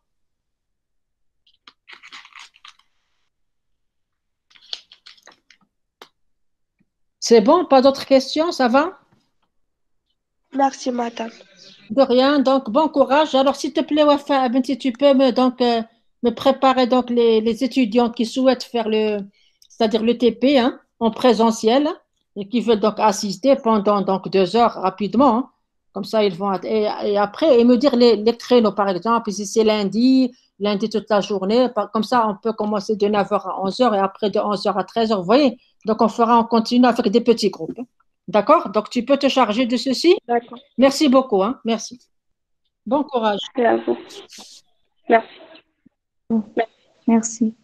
Speaker 1: C'est bon, pas d'autres questions, ça va?
Speaker 4: Merci, madame.
Speaker 1: De rien, donc bon courage. Alors, s'il te plaît, Wafa, si tu peux me préparer donc les étudiants qui souhaitent faire c'est-à-dire le TP, hein, en présentiel et qui veulent donc assister pendant donc 2 heures rapidement, hein. Comme ça, ils vont et après et me dire les créneaux par exemple, si c'est lundi toute la journée, comme ça on peut commencer de 9 heures à 11 heures et après de 11 heures à 13 heures. Vous voyez? Donc on continue avec des petits groupes. D'accord? Donc tu peux te charger de ceci.
Speaker 2: D'accord.
Speaker 1: Merci beaucoup, hein. Merci. Bon courage.
Speaker 2: Et à vous. Merci.
Speaker 3: Merci.